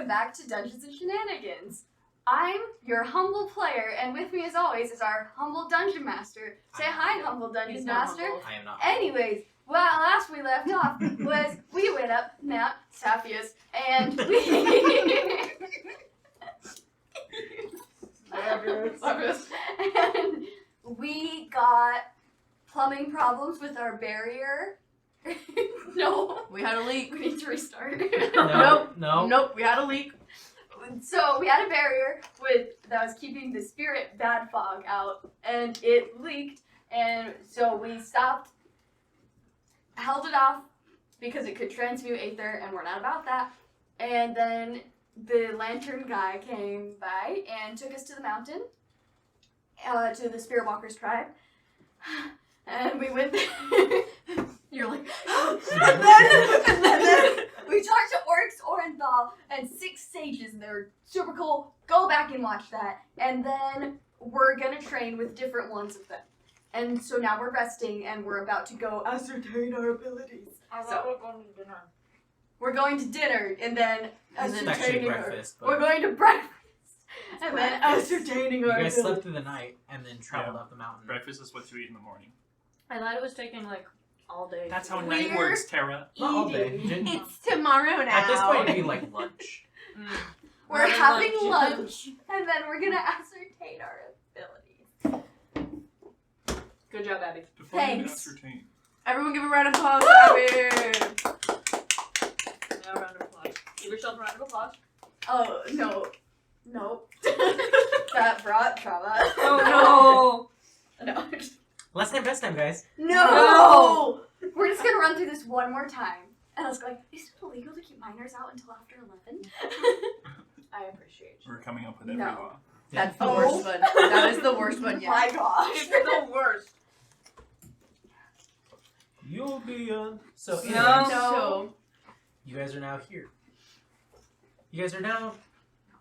welcome back to Dungeons and Shenanigans. I'm your humble player, and with me as always is our humble dungeon master. Say hi, humble dungeon master. I am not. Anyways, well, last we left off was we went up Mount Saphius, and we... and we got plumbing problems with our barrier. No. We had a leak. We need to restart. Nope, we had a leak. So we had a barrier that was keeping the spirit bad fog out, and it leaked, and so we stopped, held it off because it could transmute Aether, and we're not about that. And then the lantern guy came by and took us to the mountain, to the Spirit Walkers tribe, and we went there. You're like, and then we talked to Oryx, Orenthal, and 6 sages, and they were super cool. Go back and watch that. And then we're gonna train with different ones of them. And so now we're resting, and we're about to go ascertain our abilities. I thought we were going to dinner. We're going to dinner, and then It's actually ascertaining breakfast. we're going to breakfast, and then ascertaining our You guys abilities. slept through the night and then traveled up the mountain. Breakfast is what you eat in the morning. I thought it was taking like all day. That's how We're night works, Tara. Not all day. Eating. It's tomorrow now. At this point, it'd be like lunch. We're having lunch, and then we're gonna ascertain our abilities. Good job, Abby. Define and Thanks. ascertain. Everyone give a round of applause to Abby. Now a round of applause. Give yourself a round of applause. Oh, no. Nope. That brought trauma. Oh No. Last time, best time, guys. No! We're just gonna run through this one more time. And I was going, is it illegal to keep minors out until after 11? I appreciate you. We're coming up with every No. law. That's the Oh. worst one. That is the worst one yet. My gosh. It's the worst. You'll be So, anyways, No. you guys are now here. You guys are now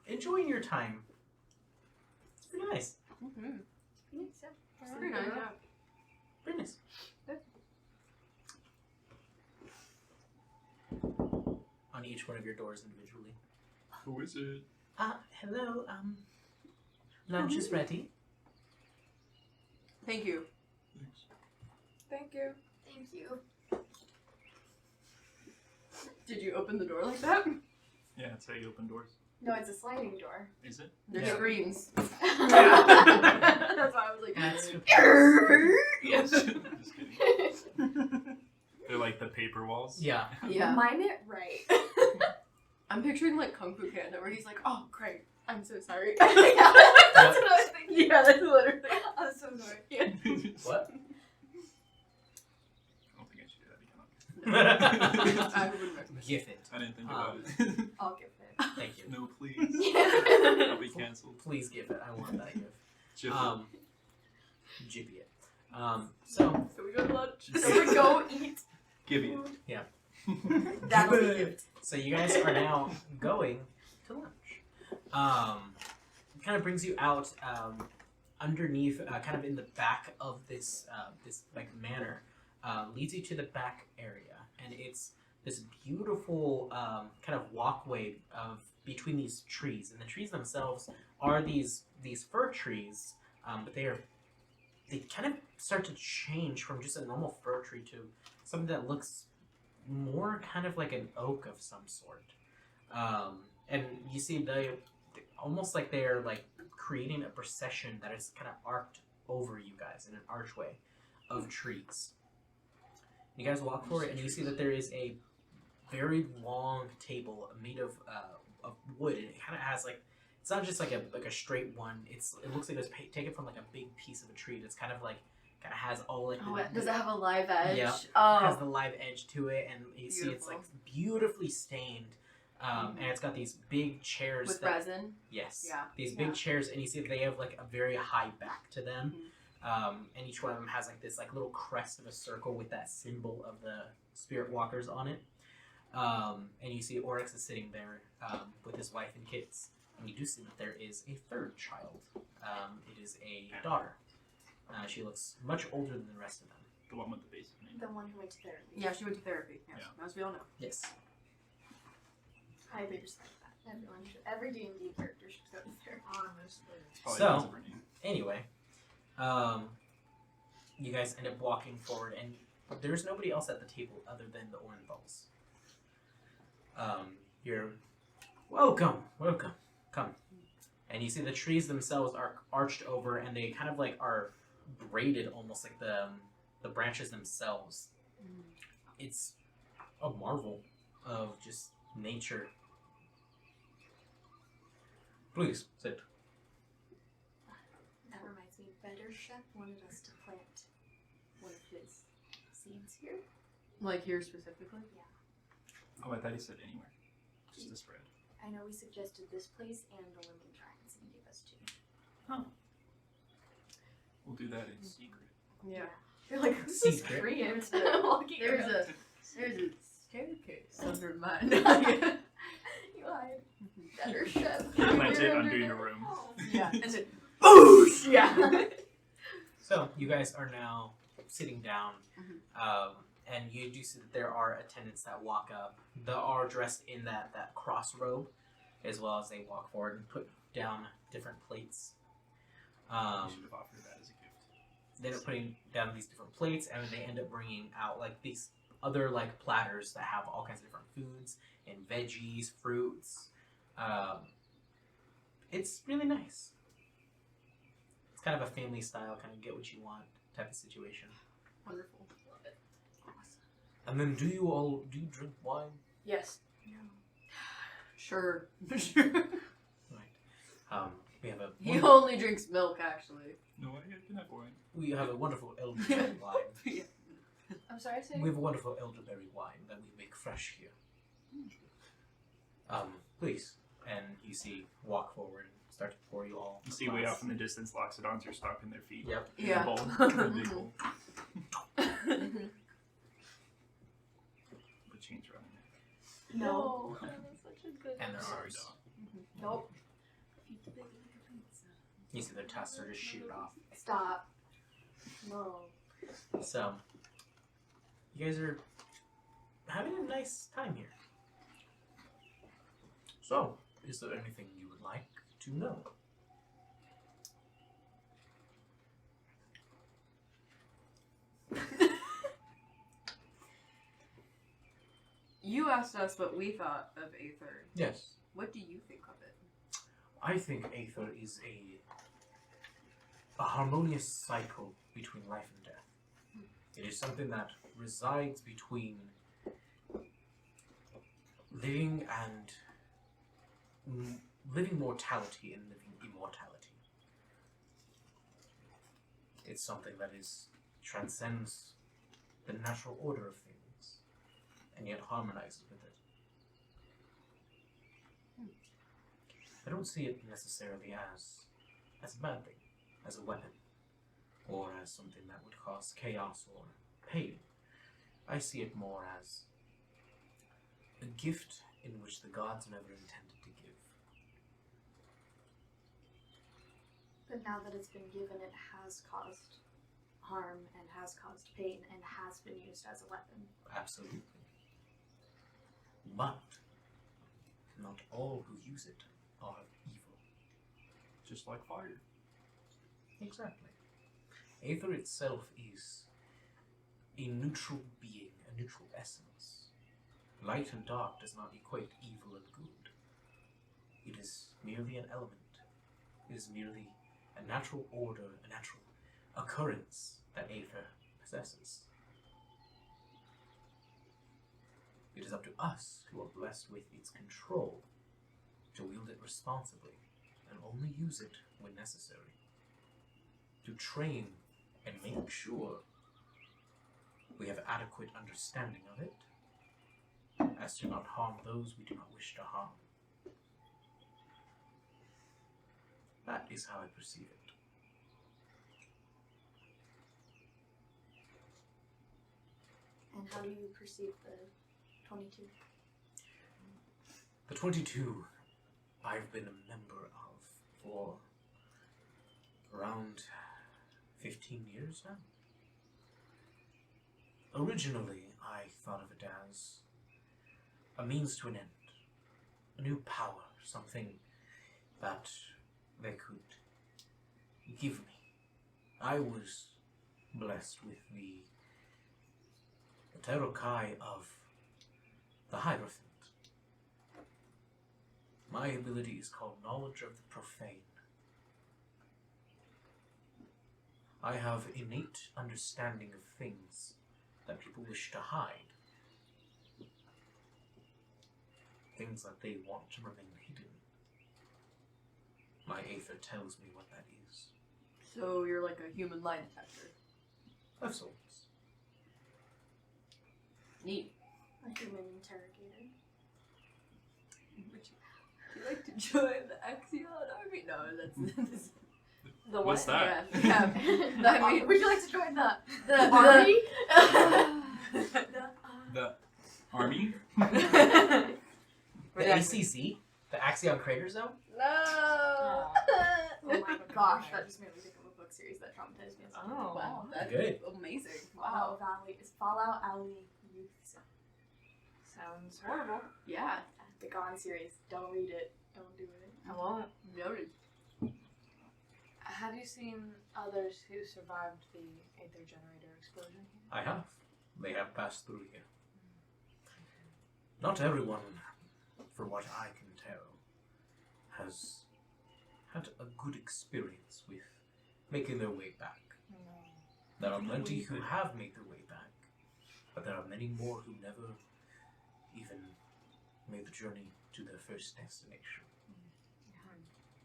enjoying your time. It's pretty nice. Mm-hmm. Very nice. Pretty nice. On each one of your doors individually. Who is it? Hello, lunch is ready. Thank you. Thank you. Thank you. Did you open the door like that? Yeah, that's how you open doors. No, it's a sliding door. Is it? There's Yeah. screams. That's why I was like, That's Yes. Just kidding. They're like the paper walls. yeah. Yeah. mime it right. I'm picturing like Kung Fu Panda where he's like, oh, great. I'm so sorry. Yeah, that's what I was thinking. Yeah, that's literally. I'm so sorry. What? I don't think I should do that. I wouldn't recommend. Gif it. I didn't think about it. I'll give it. Thank you. No, please. I'll be cancelled. Please give it. I want that gif. Jiffy. Jiffy it. So So we go to lunch. So we go eat. Give you. That'll be it. So you guys are now going to lunch. Kind of brings you out underneath, kind of in the back of this this like manor, leads you to the back area, and it's this beautiful kind of walkway of between these trees, and the trees themselves are these fir trees, but they kind of start to change from just a normal fir tree to something that looks more kind of like an oak of some sort. And you see they almost like they're like creating a procession that is kind of arced over you guys in an archway of trees. You guys walk forward and you see that there is a very long table made of wood, and it kind of has like, it's not just like a straight one. It looks like it was taken from like a big piece of a tree that's kind of has all like Oh, does it have a live edge? Yeah. Oh. It has the live edge to it, and you see it's like beautifully stained, and it's got these big chairs With that, resin? yes, Yeah. these big chairs, and you see that they have like a very high back to them, Mm-hmm. and each one of them has like this like little crest of a circle with that symbol of the Spirit Walkers on it, and you see Oryx is sitting there with his wife and kids, and you do see that there is a third child. It is a daughter. She looks much older than the rest of them. The one with the basic name. The one who went to therapy. Yeah, she went to therapy. Yes, Yeah. as we all know. Yes. Highly respect that. Everyone should. Every D&D character should go there. Honestly. Probably So- doesn't renew. Anyway, you guys end up walking forward, and there's nobody else at the table other than the Orenthals. You're welcome, come. And you see the trees themselves are arched over, and they kind of like are braided, almost like the branches themselves. It's a marvel of just nature. Please sit. That reminds me, Better Chef wanted us to plant one of his seeds here. Like here specifically? Oh, I thought he said anywhere. Just a spread. I know we suggested this place and the Lemon Giants, and he gave us 2. We'll do that in secret. Yeah. You're like, who's this Secret. Korean walking There's around? a staircase under mine. You hide. Better Chef. Plant it under your room. Yeah. And then Boosh! yeah. So you guys are now sitting down, and you do see that there are attendants that walk up. They are dressed in that cross robe, as well as they walk forward and put down different plates. You should have offered that as a gift. They end up putting down these different plates, and they end up bringing out like these other like platters that have all kinds of different foods and veggies, fruits. It's really nice. It's kind of a family style, kind of get what you want type of situation. Wonderful. Love it. And then, do you drink wine? Yes. Sure. Sure. Right. We have He only drinks milk, actually. No, I can have wine. we have a wonderful elderberry wine. I'm sorry, say. We have a wonderful elderberry wine that we make fresh here. Please. And you see, walk forward and start to pour you all. You see way off in the distance, Loxodons are stomping their feet. Yep. In Yeah. the bowl. In the big bowl. But chains running there. No. That was such a good. And their Sorry, arms. dog. Nope. You see their tusks are just shoot off. Stop. No. So, you guys are having a nice time here. So, is there anything you would like to know? You asked us what we thought of Aether. Yes. What do you think of it? I think Aether is a harmonious cycle between life and death. It is something that resides between living and living mortality and living immortality. It's something that transcends the natural order of things, and yet harmonizes with it. I don't see it necessarily as a bad thing, as a weapon, or as something that would cause chaos or pain. I see it more as a gift in which the gods never intended to give. But now that it's been given, it has caused harm and has caused pain and has been used as a weapon. Absolutely. But not all who use it are evil. Just like fire. Exactly. Aether itself is a neutral being, a neutral essence. Light and dark does not equate evil and good. It is merely an element. It is merely a natural order, a natural occurrence that Aether possesses. It is up to us who are blessed with its control to wield it responsibly and only use it when necessary. To train and make sure we have adequate understanding of it, as to not harm those we do not wish to harm. That is how I perceive it. And how do you perceive the 22? The 22 I've been a member of for around 15 years now. Originally, I thought of it as a means to an end, a new power something that they could give me. I was blessed with the Terokai of the Hierophant. My ability is called Knowledge of the Profane. I have innate understanding of things that people wish to hide. Things that they want to remain hidden. My Aether tells me what that is. So you're like a human lie detector. Of sorts. Neat. A human interrogator. Would you like to join the Axion army? No, that's The what? What's that? Yeah. I mean, would you like to join the army? The army? The ACC? The Axion Crater Zone? No. Oh my gosh, that just made me think of a book series that traumatized me. Oh. Wow, that's Good. amazing. Wow, Valley is Fallout Alley Youth Zone. Sounds horrible. Yeah. The Gone series. Don't read it. Don't do it. I won't. Noted. Have you seen others who survived the Aether generator explosion? I have. They have passed through here. Not everyone, for what I can tell, has had a good experience with making their way back. There are plenty who have made their way back, but there are many more who never even made the journey to their first destination.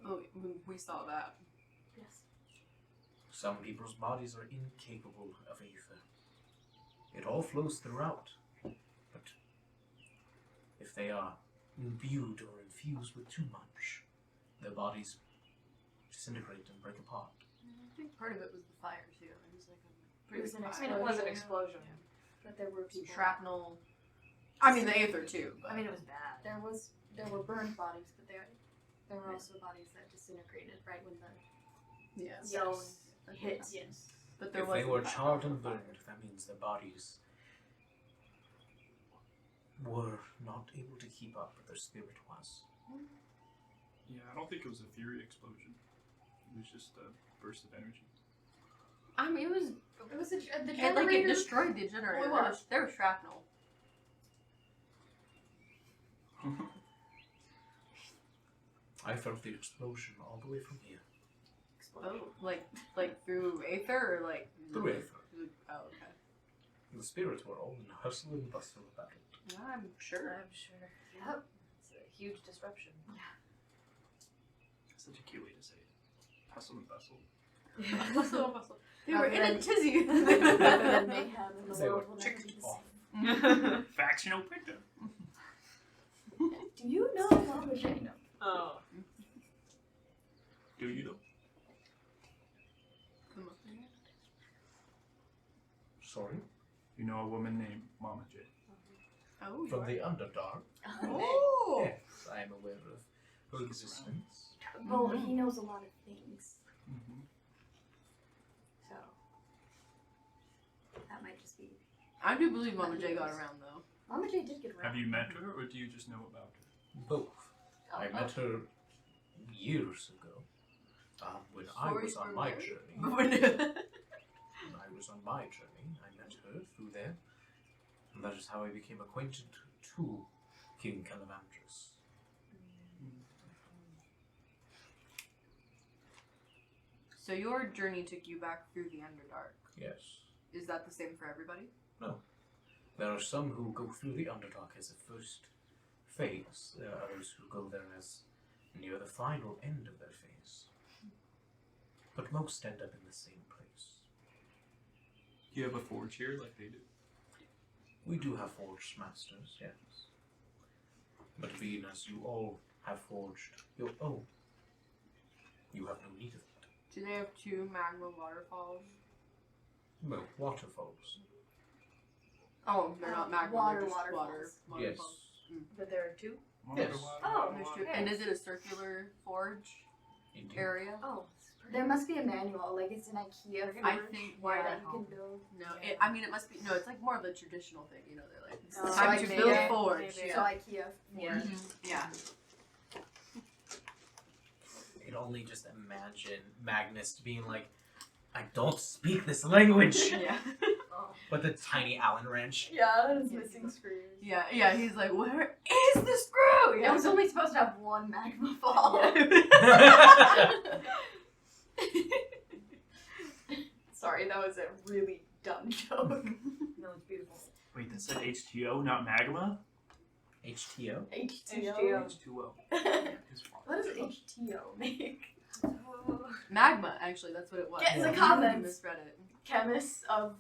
Oh, we saw that. Yes. Some people's bodies are incapable of Aether. It all flows throughout, but if they are imbued or infused with too much, their bodies disintegrate and break apart. I think part of it was the fire too. It was like a It was an fire. I mean, it was an Explosion. explosion. But there were Some people. shrapnel. I mean, the Aether too. But I mean, it was bad. There were burned bodies, but there were also bodies that disintegrated right when the yeah. zone Yes. hit. Yes. But there If was they were the charred fire. and burned, that means their bodies were not able to keep up, but their spirit was. Yeah, I don't think it was a fury explosion. It was just a burst of energy. I mean, it was. It was the It, like, it generator. destroyed the generator. What was? There was shrapnel. I felt the explosion all the way from here. Oh, like through Aether or like Through Aether. Oh, okay. The spirits were all in hustle and bustle about it. I'm sure. I'm sure. Yep. It's a huge disruption. Such a cute way to say it. Hustle and bustle. Bustle, bustle. They were Rather in a than- tizzy. Rather than mayhem in the They were world will never ticked be the off. same. Factional printer. Do you know Mama Jane? Oh. Do you know? Sorry? You know a woman named Mama J. Oh, From the Underdark. Oh. Yes, I am aware of her existence. Well, he knows a lot of things, Mm-hmm. so that might just be. I do believe Mama J got around though. Mama J did get around. Have you met her, or do you just know about her? Both. Oh, I met her years ago. When I Before was you on were my married? journey. When I was on my journey, I met her through there. And that is how I became acquainted to King Calavandrus. So your journey took you back through the Underdark. Yes. Is that the same for everybody? There are some who go through the Underdark as a first phase. There are others who go there as near the final end of their phase. But most end up in the same place. Do you have a forge here like they do? We do have forged masters, yes. But being as you all have forged your own, you have no need of it. Do they have 2 magma waterfalls? Well, waterfalls. Oh, they're not magma. Water they're just waterfalls. water. Yes. Waterfalls. But there are two? Yes. Oh, There's 2. okay. And is it a circular forge Indeed. area? Oh, there must be a manual, like it's an IKEA forge I think wide yeah. that you can build. No, I mean it must be. No, it's like more of a traditional thing. You know, they're like it's Oh, time like to maybe- build a forge. maybe. So IKEA. Yeah. Yeah. could only just imagine Magnus being like, I don't speak this language. Yeah. With the tiny Allen wrench. Yeah, it's missing screws. Yeah, he's like, where is the screw? It was only supposed to have one magma fall. Sorry, that was a really dumb joke. No, it's beautiful. Wait, that said H2O, not magma? HTO? HTO. H2O. What does HTO make? Magma, actually, that's what it was. Get in the You comments. misread it. Chemists of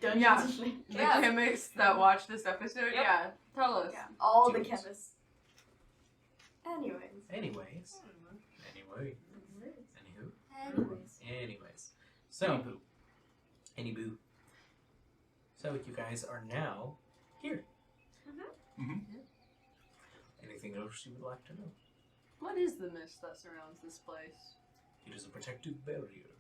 Dungeons Yeah. and The Dragons. chemists that watch this episode, Yep. yeah, tell us. Yeah, all the Jeez. chemists. Anyways. Anyways. So, anywho. So, you guys are now here. Mhm. Anything else you would like to know? What is the mist that surrounds this place? It is a protective barrier.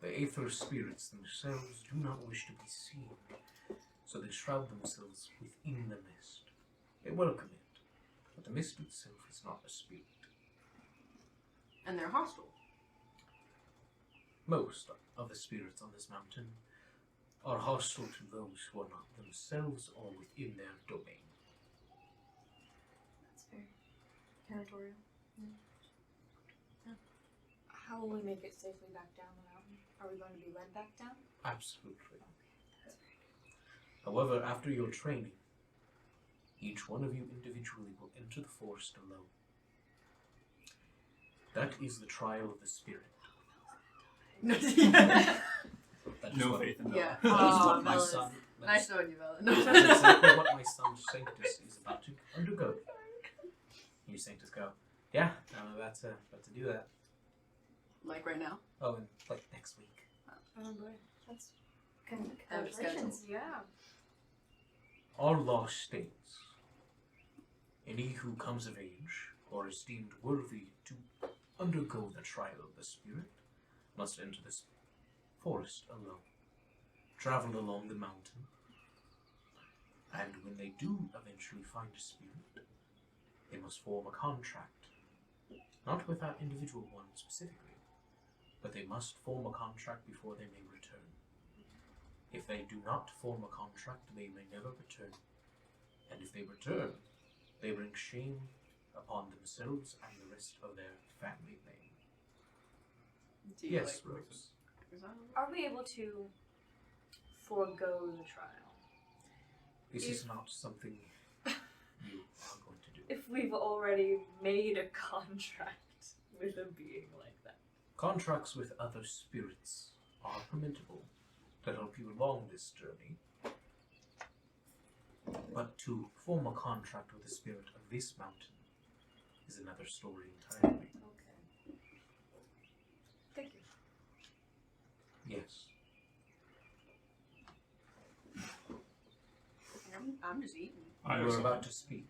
The Aether spirits themselves do not wish to be seen, so they shroud themselves within the mist. They welcome it, but the mist itself is not a spirit. And they're hostile. Most of the spirits on this mountain are hostile to those who are not themselves or within their domain. That's very territorial. How will we make it safely back down the mountain? Are we going to be led back down? Absolutely. However, after your training, each one of you individually will enter the forest alone. That is the trial of the spirit. That is No what, faith in Yeah. that. that is Oh, what my Melis. son. that Nice is- knowing you, Valen. That is exactly what my son Sanctus is about to undergo. You Sanctus go. Yeah, I'm about to do that. Like right now? Oh, and like next week. Oh boy. That's Out of congratulations. Yeah. Our law states, any who comes of age or is deemed worthy to undergo the trial of the spirit must enter this forest alone, travel along the mountain, and when they do eventually find a spirit, they must form a contract, not with that individual one specifically, but they must form a contract before they may return. If they do not form a contract, they may never return. And if they return, they bring shame upon themselves and the rest of their family name. Do you, Yes, like, Rose. Are we able to forego the trial? This is not something you are going to do. If we've already made a contract with a being like that. Contracts with other spirits are permissible to help you along this journey. But to form a contract with the spirit of this mountain is another story entirely. Okay. Thank you. Yes. I'm just eating. I You was were about to speak.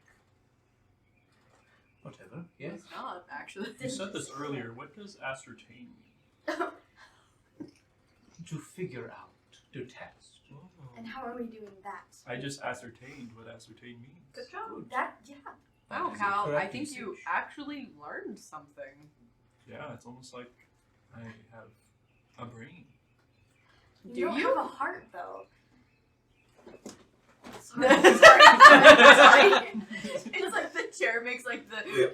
Whatever. Yes. It's not, actually. You said this earlier. What does ascertain mean? To figure out, to test. And how are we doing that? I just ascertained what ascertain means. Good job. Good. That, yeah. That Wow, is Cal, I correct think you usage. actually learned something. Yeah, it's almost like I have a brain. You don't you? have a heart, though. Sorry. Sorry. It's like the chair makes like the.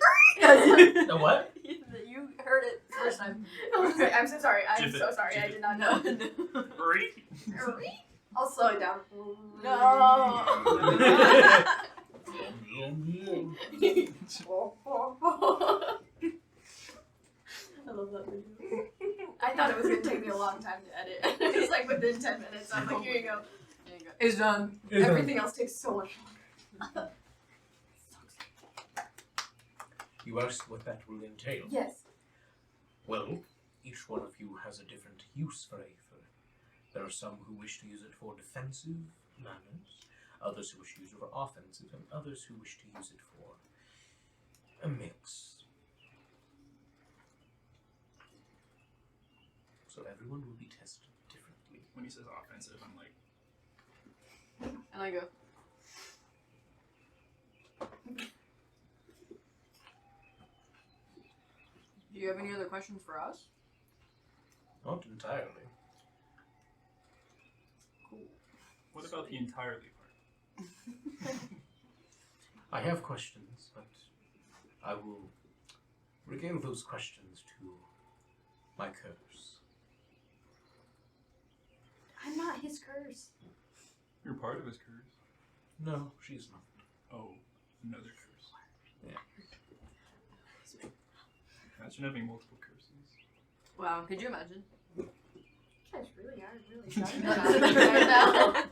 The what? You heard it first time. I was just like, I'm so sorry. I'm Jiff it. so sorry. I Jiff did it. not No, know. no. Brain? I'll slow it down. I love that video. I thought it was gonna take me a long time to edit. It was like within 10 minutes. I'm like, here you go. There you go. It's done. Everything else takes so much longer. You asked what that will entail. Yes. Well, each one of you has a different use for Aether. There are some who wish to use it for defensive manners, others who wish to use it for offensive, and others who wish to use it for a mix. So everyone will be tested differently. When he says offensive, I'm like, And I go. Do you have any other questions for us? Not entirely. Cool. What about the entirely part? I have questions, but I will regale those questions to my curse. I'm not his curse. You're part of his curse. No, she's not. Oh, another curse. Yeah. Imagine having multiple curses. Wow, could you imagine? You guys really are really talking about me right now.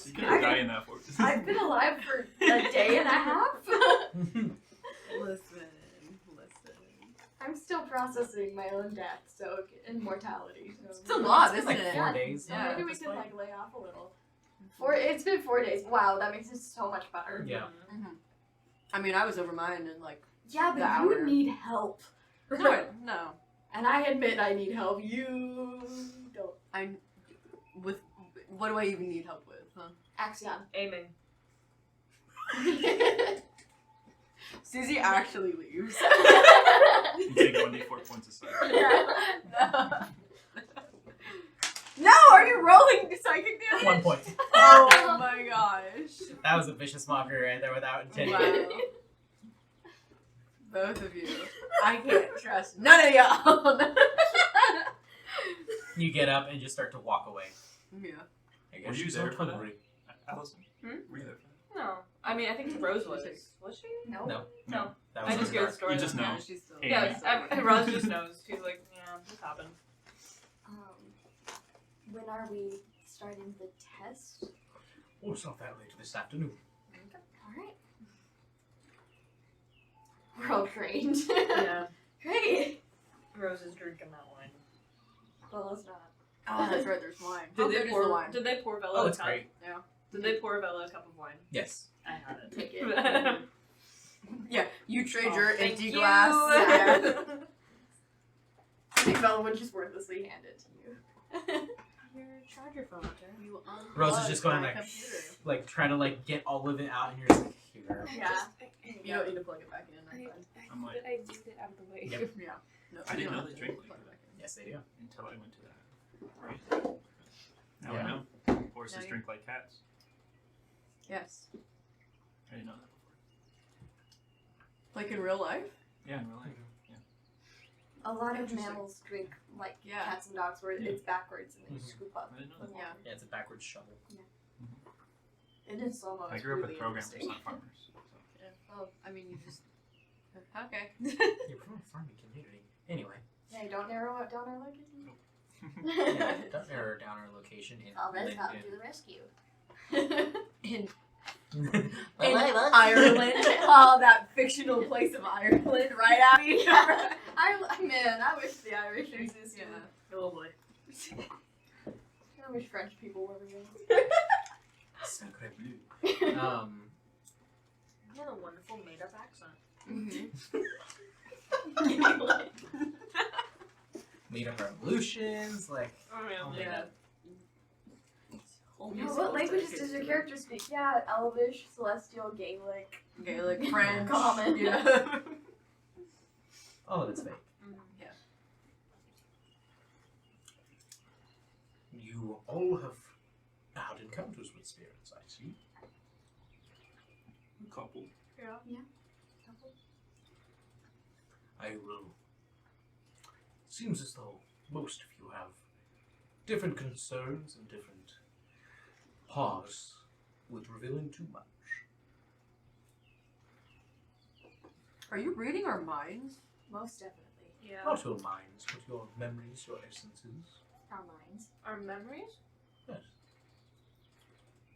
You could die in that forest. I've been alive for a day and a half. Listen. I'm still processing my own death, so and mortality. So It's a lot, It's isn't like it? 4 days. So Yeah, maybe at we this can point. like lay off a little. It's been 4 days. Wow, that makes it so much better. Yeah. I mean, I was over mine and like. Yeah, The but hour. you need help. No. And I admit I need help. You don't. With what do I even need help with? Huh? Axion. Aiming. Susie actually leaves. You take 1d4 points aside. No, are you rolling psychic damage? 1 point. Oh my gosh. That was a vicious mockery right there without intending. Wow. Both of you. I can't trust none of y'all. You get up and just start to walk away. Yeah. I Were guess you she's there not for that? hungry. Allison? Hmm? Were you there for No. I mean, I think Rose was. Was she? No. No. No. That I was just in the hear the dark. story. You just then. know. Yeah, she's still. Yeah, Rose just knows. She's like, yeah, this happened. When are we starting the test? Oh, it's not that late this afternoon. Alright. We're all trained. Yeah. Great. Rose is drinking that wine. Bella's not. Oh, that's right. There's wine. Did How they good is pour? the wine? Did they pour Bella Oh, a it's cup? great. Did they pour Bella a cup of wine? Yes. I had it. Take it. Yeah, you trade Oh, your thank empty you. glass. Yeah. I think Bella would just wordlessly hand it to you. Your charger phone out there. You Rose is unplug just going my like, computer. like try to like get all of it out, and you're just like, here. Yeah. You don't need to plug it back in. I'm fine. I'm like, I moved it out of the way. Yep. Yeah. No, I you didn't don't know have they to drink like plug it that. back in. Yes, they do. until I went to that. Right. Now Yeah. I know. Horses Now you- drink like cats. Yes. I didn't know that before. Like in real life? Yeah, in real life. A lot of Interesting. mammals drink like Yeah. cats and dogs where it's backwards and they Mhm. scoop up. I didn't know that. Yeah. Yeah, it's a backwards shovel. And in slow mo. I grew up with programmers, not farmers. So. Yeah. Oh, I mean, you just. Okay. You're from a farming community. Anyway, Yeah, don't narrow it down our location. yeah, don't narrow down our location in I'll come Linden. to the rescue. in Well, Ireland. Oh, that fictional place of Ireland, right out here. Man, I wish the Irish existed. Yeah. Oh boy. I wish French people were real. Sacre bleu. You have a wonderful made-up accent. Made up revolutions, like. Oh Oh my yeah. God. Yeah, what languages does your character speak? Yeah, Elvish, Celestial, Gaelic. Gaelic, French, Common. Yeah. All of it's fake. Yeah. You all have had encounters with spirits, I see. A couple. I will. Seems as though most of you have different concerns and different pause with revealing too much. Are you reading our minds? Most definitely. Yeah. Not your minds, but your memories, your essences. Our minds. Our memories? Yes.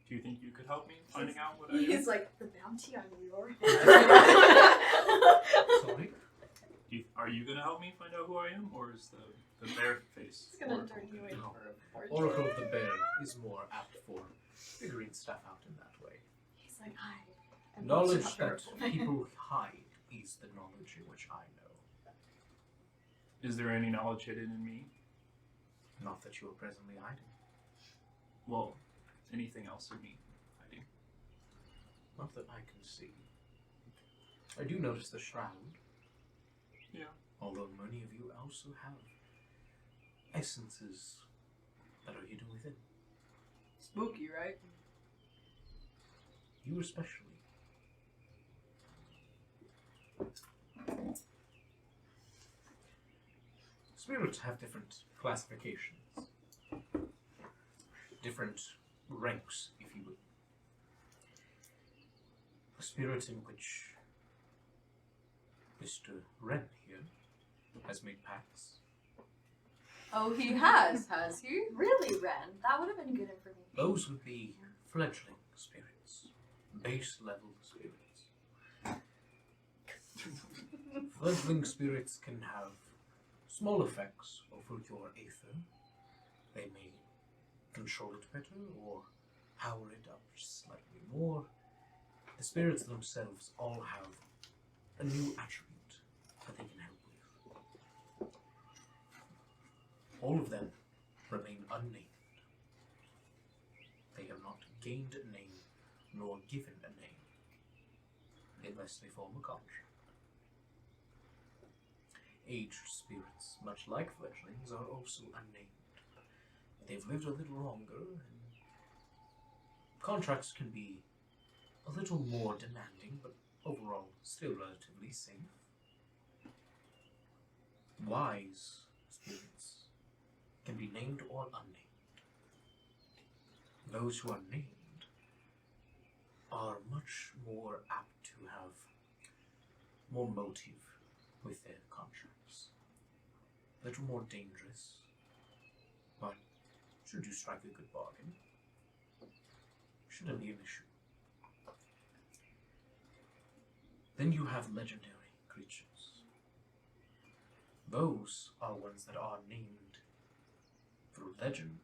Do you think you could help me finding out what I am? He's like, the bounty on your Sorry. Are you gonna help me find out who I am, or is the bear face? It's gonna oracle turn you gonna into help? a portrait. Oracle of the Bear is more apt for figuring stuff out in that way. He's like, I am Knowledge most that powerful." people hide is the knowledge in which I know. Is there any knowledge hidden in me? Not that you are presently hiding. Well, anything else in me hiding? Not that I can see. I do notice the shroud. Yeah. Although many of you also have essences that are hidden within. Spooky, right? You especially. Spirits have different classifications. Different ranks, if you will. A spirit in which Mr. Wren here has made pacts. Oh, he has he? Really, Ren? That would have been good information. Those would be fledgling spirits. Base level spirits. Fledgling spirits can have small effects over your Aether. They may control it better or power it up slightly more. The spirits themselves all have a new attribute that they can help with. All of them remain unnamed. They have not gained a name nor given a name unless they form a contract. Aged spirits, much like fledglings, are also unnamed. They've lived a little longer, and contracts can be a little more demanding, but overall still relatively safe. Wise spirits can be named or unnamed. Those who are named are much more apt to have more motive with their contracts. A little more dangerous, but should you strike a good bargain, shouldn't be an issue. Then you have legendary creatures. Those are ones that are named through legend,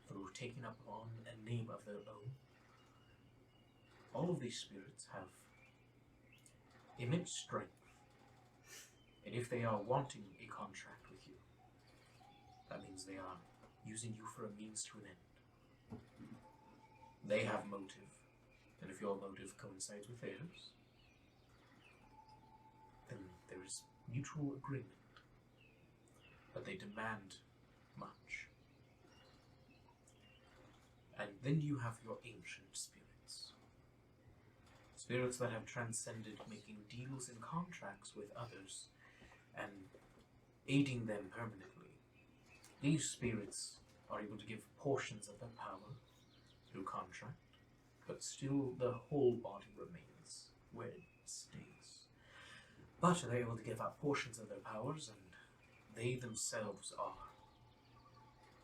through taking up on a name of their own. All of these spirits have immense strength, and if they are wanting a contract with you, that means they are using you for a means to an end. They have motive, and if your motive coincides with theirs, then there is mutual agreement. But they demand much. And then you have your ancient spirits. Spirits that have transcended making deals and contracts with others and aiding them permanently. These spirits are able to give portions of their power through contract, but still the whole body remains where it stays. But they're able to give out portions of their powers, and they themselves are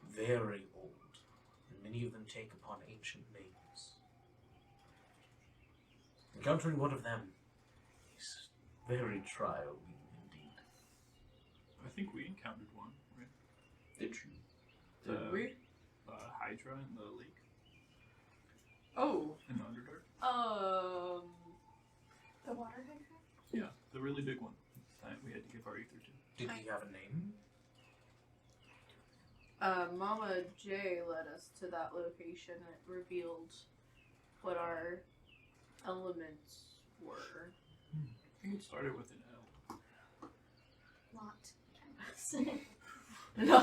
very old, and many of them take upon ancient names. Encountering one of them is very trying indeed. I think we encountered one, right? Did you? The We? Hydra in the lake, Oh. in the Underdark. The water hydrant? Yeah, the really big one that we had to give our Aether to. Did he have a name? Mama J led us to that location and it revealed what our elements were. I think it started with an L. Not. No.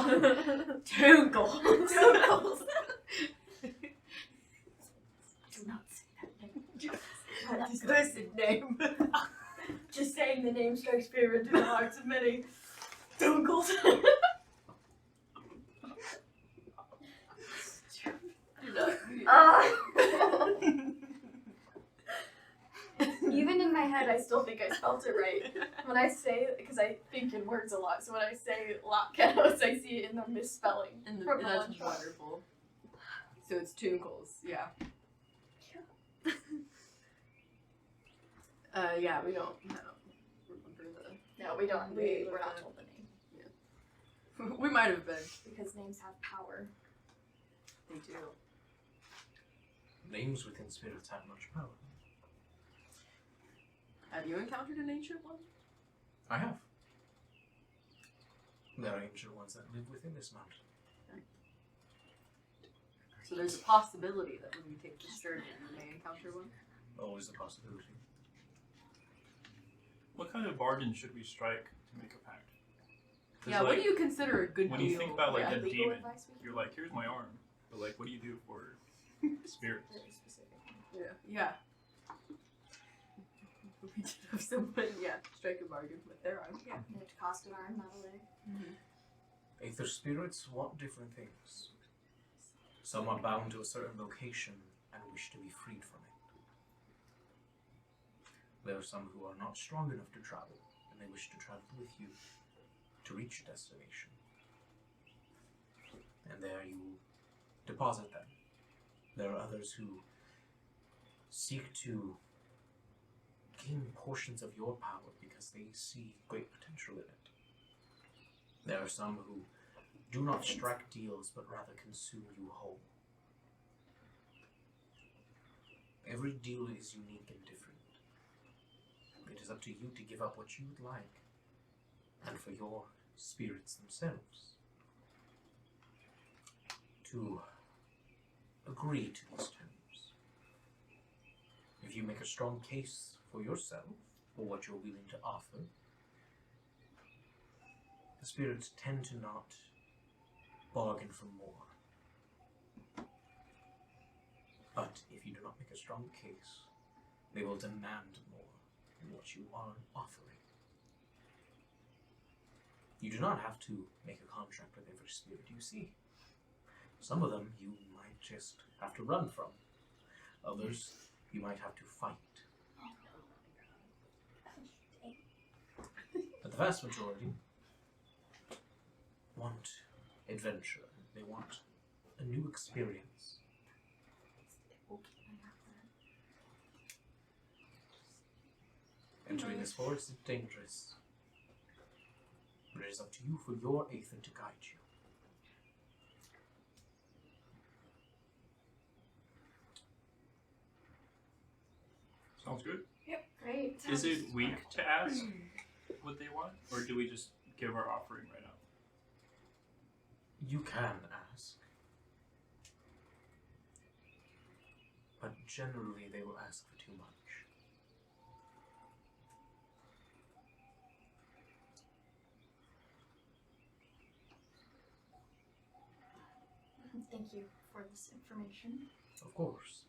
Twinkle. Toodles. Do not say that name. That's a cursed name. Just saying the name strikes fear into the hearts of many. Toodles. Even in my head, I still think I spelled it right. When I say, because I think in words a lot, so when I say Lockhouse, I see it in the misspelling. And from the that's one shot. wonderful. So it's Twinkles, yeah. Yeah, we don't remember No, we don't. We're not told the name. the. We might have been. Because names have power. They do. Names within spirits have much power. Have you encountered an ancient one? I have. There are ancient ones that live within this mountain. So there's a possibility that when we take this journey, we may encounter one. Always a possibility. What kind of bargain should we strike to make a pact? 'Cause, Yeah, what do you consider a good when deal? you think about like Yeah, a legal demon, advice we can you're like, here's my arm. But like, what do you do for spirits? Very specific. Yeah. We did have someone, strike a bargain with their arm. Yeah. It cost an arm, not a leg. Aether spirits want different things. Some are bound to a certain location and wish to be freed from it. There are some who are not strong enough to travel, and they wish to travel with you to reach a destination. And there you deposit them. There are others who seek to gain portions of your power because they see great potential in it. There are some who do not strike deals but rather consume you whole. Every deal is unique and different. It is up to you to give up what you would like, and for your spirits themselves to agree to these terms. If you make a strong case for yourself, for what you're willing to offer, the spirits tend to not bargain for more. But if you do not make a strong case, they will demand more than what you are offering. You do not have to make a contract with every spirit you see. Some of them you might just have to run from. Others you might have to fight. But the vast majority want adventure. They want a new experience. Entering this forest is dangerous. But it is up to you for your Aether to guide you. Sounds good. Great. Is it weak to ask what they want, or do we just give our offering right now? You can ask. But generally they will ask for too much. Thank you for this information. Of course.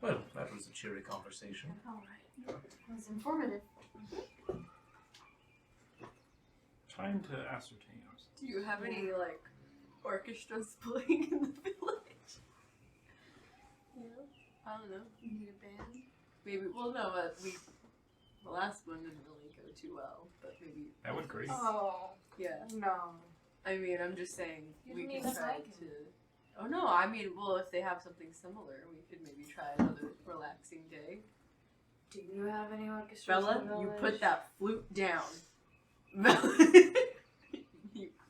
Well, that was a cheery conversation. Alright. It was informative. Time to ascertain. Do you have any, like, orchestras playing in the village? Yeah. I don't know. You need a band? Maybe, well, no, the last one didn't really go too well, but maybe. That would great. Oh, Yeah. no. I mean, I'm just saying, You we didn't can even try like to. Oh no, I mean, well, if they have something similar, we could maybe try another relaxing day. Do you have any orchestras? Bella, in the you village? put that flute down. Bella,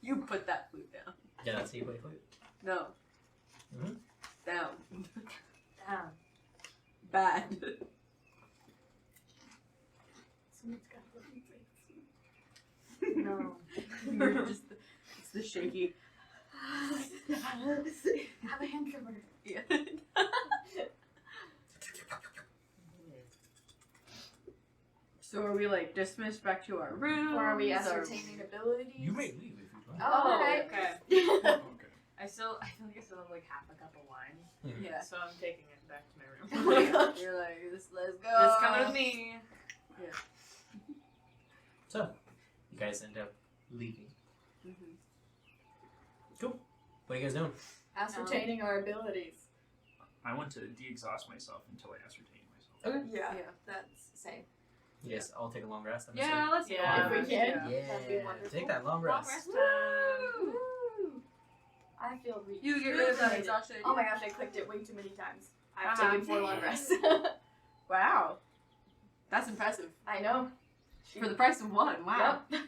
you put that flute down. Yeah, that's how you play flute. No. Mhm. Down. Down. Bad. Someone's got to let me play. No. You're just it's the shaky. Have a hand trimmer. Yeah. So are we like dismissed back to our room? Or are we ascertaining abilities? You may leave if you'd like. Oh, okay. okay. Okay. I feel like I still have like half a cup of wine, Yeah. so I'm taking it back to my Oh room. my gosh. You're like, let's go. It's coming with me. So, you guys end up leaving. Mhm. Cool. What are you guys doing? Ascertaining our abilities. I want to de-exhaust myself until I ascertain myself. Okay. Yeah. Yeah. That's the same. Yes, I'll take a long rest. I'm Yeah, let's go. If we can. Yeah. That'd be wonderful. Take that long Long rest. rest time. Woo! I feel You get rid of that rejuvenated. exhaustion. Oh my gosh, I clicked it way too many times. I've Uh-huh. taken 4 long rests. Wow. That's impressive. I know. For the price of one. Wow. Yep.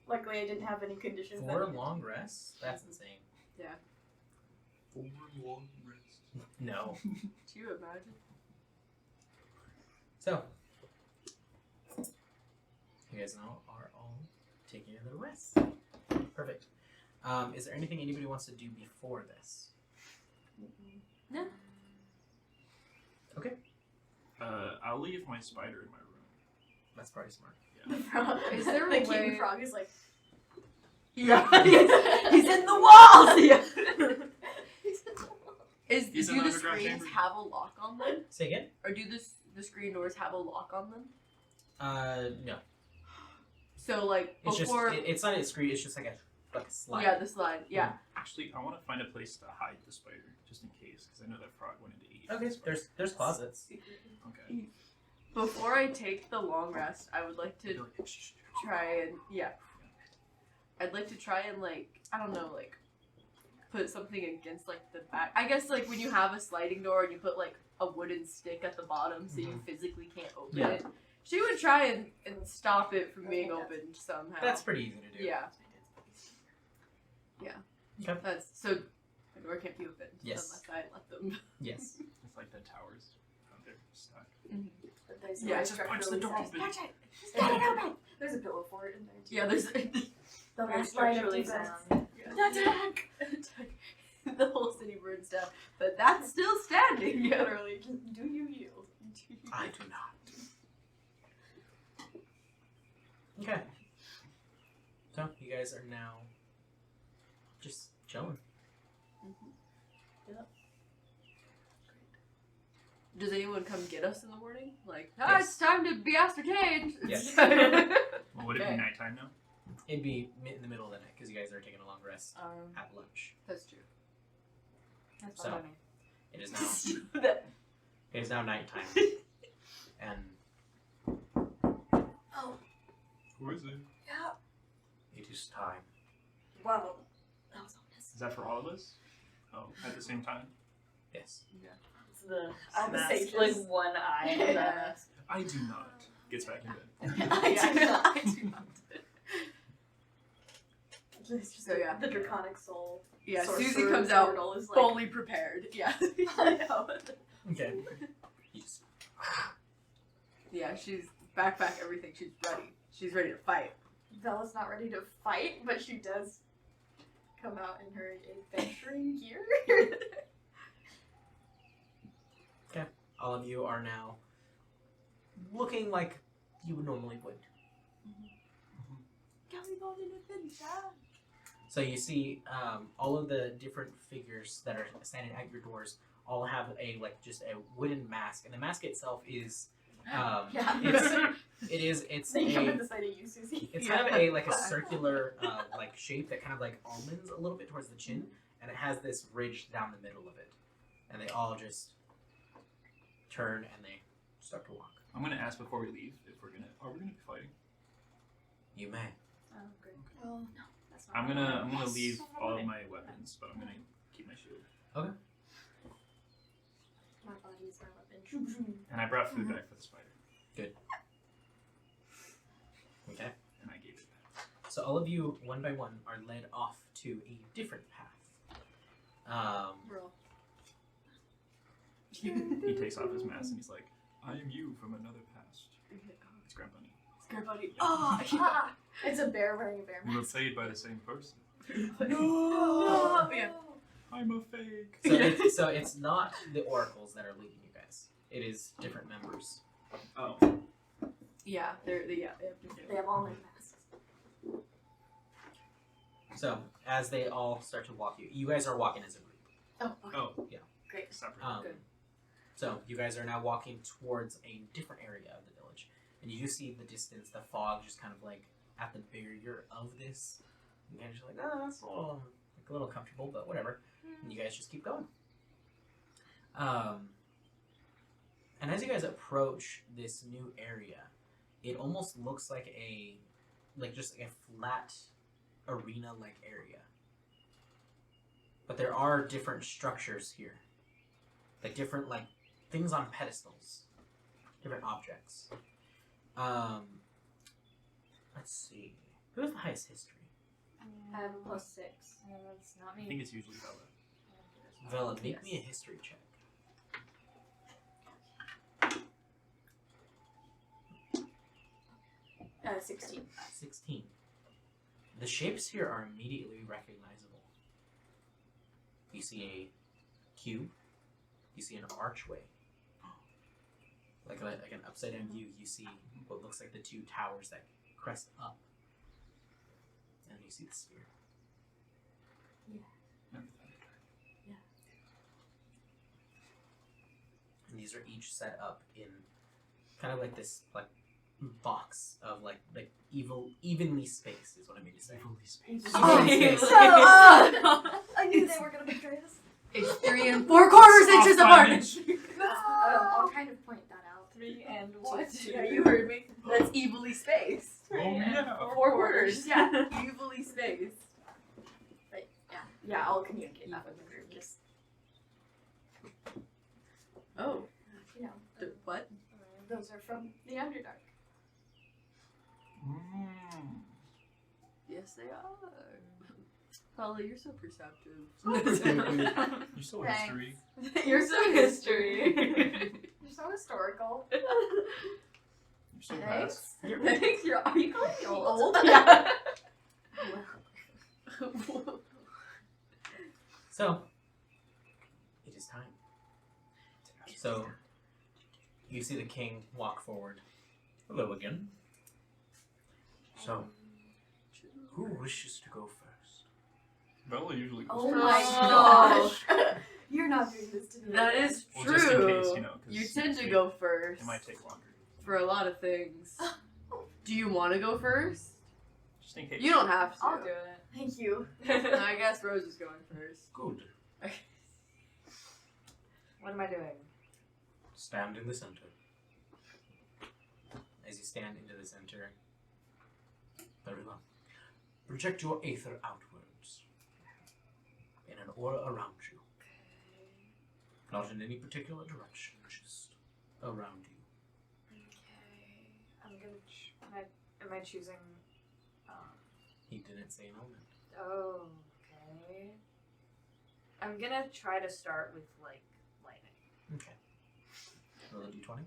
Luckily, I didn't have any conditions. 4 that- long rests? That's insane. 4 long rests. No. Do you imagine? So, you guys now are all taking another rest. Perfect. Is there anything anybody wants to do before this? I'll leave my spider in my room. That's probably smart. The frog. Is there the a king way- frog is like. Yeah, he's in the walls. Yeah. He's in Do the the underground screens chamber. have a lock on them, Say again? or do the screen doors have a lock on them? No. So like It's before, just it's not a screen. It's just like a slide. yeah, the slide, yeah. Actually, I want to find a place to hide the spider, just in case, because I know that frog wanted to eat. Okay. the spider. There's closets. Okay. Before I take the long rest, I would like to try and I'd like to try and like I don't know like put something against like the back. I guess like when you have a sliding door and you put like a wooden stick at the bottom so you physically can't open Yeah. it. She would try and stop it from being opened somehow. That's pretty easy to do. yeah. Okay. That's so the door can't be opened Yes. unless I let them. Yes. It's like the towers out there stuck. Yeah, just punch the door open. Punch it. Just get it open. There's a pillow for it in there too. Yeah, there's the Very last line of structurally defense. sound. Attack! the whole city burns down, but that's still standing. Yeah. Literally, just do you yield? I do not. Okay. So you guys are now just chilling. Does anyone come get us in the morning? Like, Yes. it's time to be ascertained. Yes. Well, would it Okay. be nighttime now? It'd be in the middle of the night because you guys are taking a long rest at lunch. That's true. That's So- funny. It is now. That- It is now nighttime, and Oh, Who is it? yeah. it is time. Wow. That was ominous. Is that for all of us? Oh, at the same time? Yes. It's the All the mask, sages. like one eye. Yeah. mask. I do not. Gets back in bed. I do not. It's just So, yeah. the draconic soul. Yeah, sorcerer Susie comes out portal is like, fully prepared. Yeah. I know. Okay. You just- Yeah, she's backpack everything. She's ready. She's ready to fight. Bella's not ready to fight, but she does come out in her adventuring gear. all of you are now looking like you would normally would. Going on an adventure. So you see all of the different figures that are standing at your doors all have just a wooden mask, and the mask itself is Yeah. it's They come at a the sight of you, Susie. it's kind of a circular shape that kind of like almonds a little bit towards the chin, and it has this ridge down the middle of it, and they all just turn and they start to walk. I'm gonna ask before we leave if are we gonna be fighting? You may. Oh, great. Oh, no. That's not I'm gonna Yes. leave all of my weapons, but I'm gonna keep my shield. My body is my weapon. And I brought food back for the spider. Okay. And I gave it back. So all of you, one by one, are led off to a different path. Bro. He takes off his mask and he's like, I am you from another past. It's Grandpa. Scare buddy. Ah, it's a bear wearing a bear We were mask. played by the same person. No. Yeah. I'm a fake. So it's not the oracles that are leading you guys. It is different members. Oh. Yeah, they have different. They have all night masks. So as they all start to walk you guys are walking as a group. Oh, okay. Oh. Yeah. Great. Separate. Good. So you guys are now walking towards a different area of the village, and you do see in the distance the fog just kind of like at the barrier of this. And you guys are like, oh, that's a little comfortable, but whatever. And you guys just keep going. And as you guys approach this new area, it almost looks like just a flat arena-like area. But there are different structures here, like different things on pedestals, different objects. Let's see, who has the highest history? I have +6. That's not I me. think it's usually Bella. Vela, make Yes. me a history check. 16. 16. The shapes here are immediately recognizable. You see a cube, you see an archway. Like an upside down view, you see what looks like the two towers that crest up. And you see the sphere. And these are each set up in kind of like this like box of like evenly spaced is what I mean to say. Evilly spaced. Evenly spaced. I knew they were gonna betray us. It's 3 and 4 quarters inches apart. I'll kind of point that out. 3 and 1. Yeah, you heard me. That's evilly spaced. Oh yeah. 4 quarters. Yeah. Evilly spaced. Yeah, I'll communicate that with the group. Just Oh, you know, what? those are from the Underdark. Yes, they are. Paula, you're so perceptive. You're so Thanks. history. You're so history. You're so historical. You're so fast. Thanks. Are you calling me old? Yeah. So, it is time. So, you see the king walk forward. Hello again. So, who wishes to go first? Bella usually goes Oh first. my Oh. gosh. You're not doing this to me. That is Well, true. just in case, you know, 'cause You tend to it- go first It might take longer. for a lot of things. Do you want to go first? Just in case. You don't have to. I'll do it. Thank you. I guess Rose is going first. Good. What am I doing? Stand in the center. As you stand into the center, very well. Project your aether outwards in an aura around you. Not in any particular direction, just around you. Okay. I'm gonna. Am I choosing? He didn't say an element. Okay. I'm gonna try to start with like lightning. Okay. Roll a d20.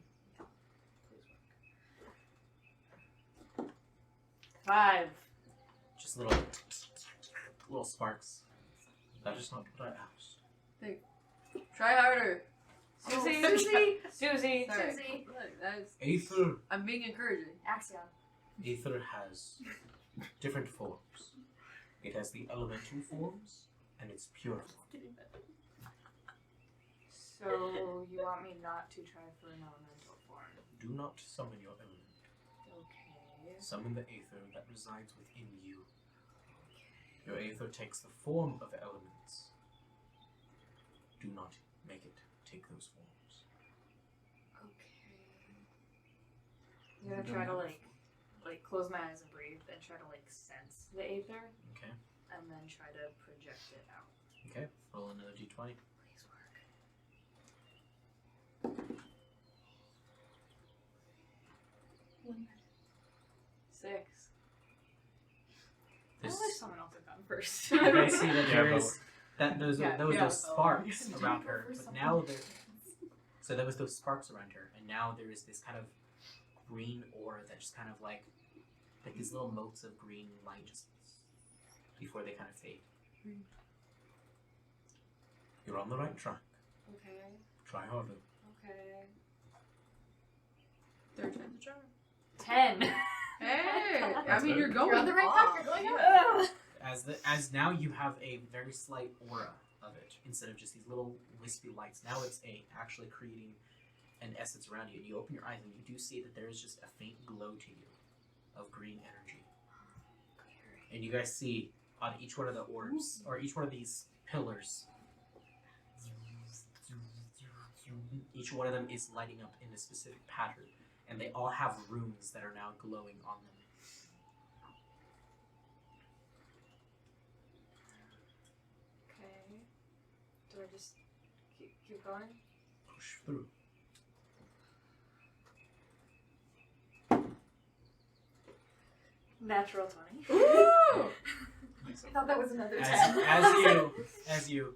5. Just little sparks. That is not what I asked. Try harder. Susie. Oh, Susie. Susie. Sorry. Susie. Look, that is, Aether. I'm being encouraging. Axion. Aether has different forms. It has the elemental forms and its pure form. So you want me not to try for an elemental form? Do not summon your element. Okay. Summon the Aether that resides within you. Your Aether takes the form of elements. Do not make it take those forms. Okay. I'm gonna try to like close my eyes and breathe and try to like sense the aether Okay. and then try to project it out. Okay. Roll another d20. Please work. 6. I This, wish someone else had gone first. you guys see that Yeah, there but- is that those Yeah, those yeah. sparks Did around you go her, for but something? now there. So there was those sparks around her, and now there is this kind of green aura that just kind of like these little motes of green light just before they kind of fade. You're on the right track. Okay. Try harder. Okay. Third time's a charm. 10. Hey, I That's mean better. you're going. You're on the right off. track. You're going up. As now you have a very slight aura of it instead of just these little wispy lights. Now it's actually creating an essence around you, and you open your eyes and you do see that there is just a faint glow to you of green energy. And you guys see on each one of the orbs or each one of these pillars, each one of them is lighting up in a specific pattern, and they all have runes that are now glowing on them. Okay. Do I just keep going? Push through. Natural 20. Ooh! Nice. I thought that was another 10. As you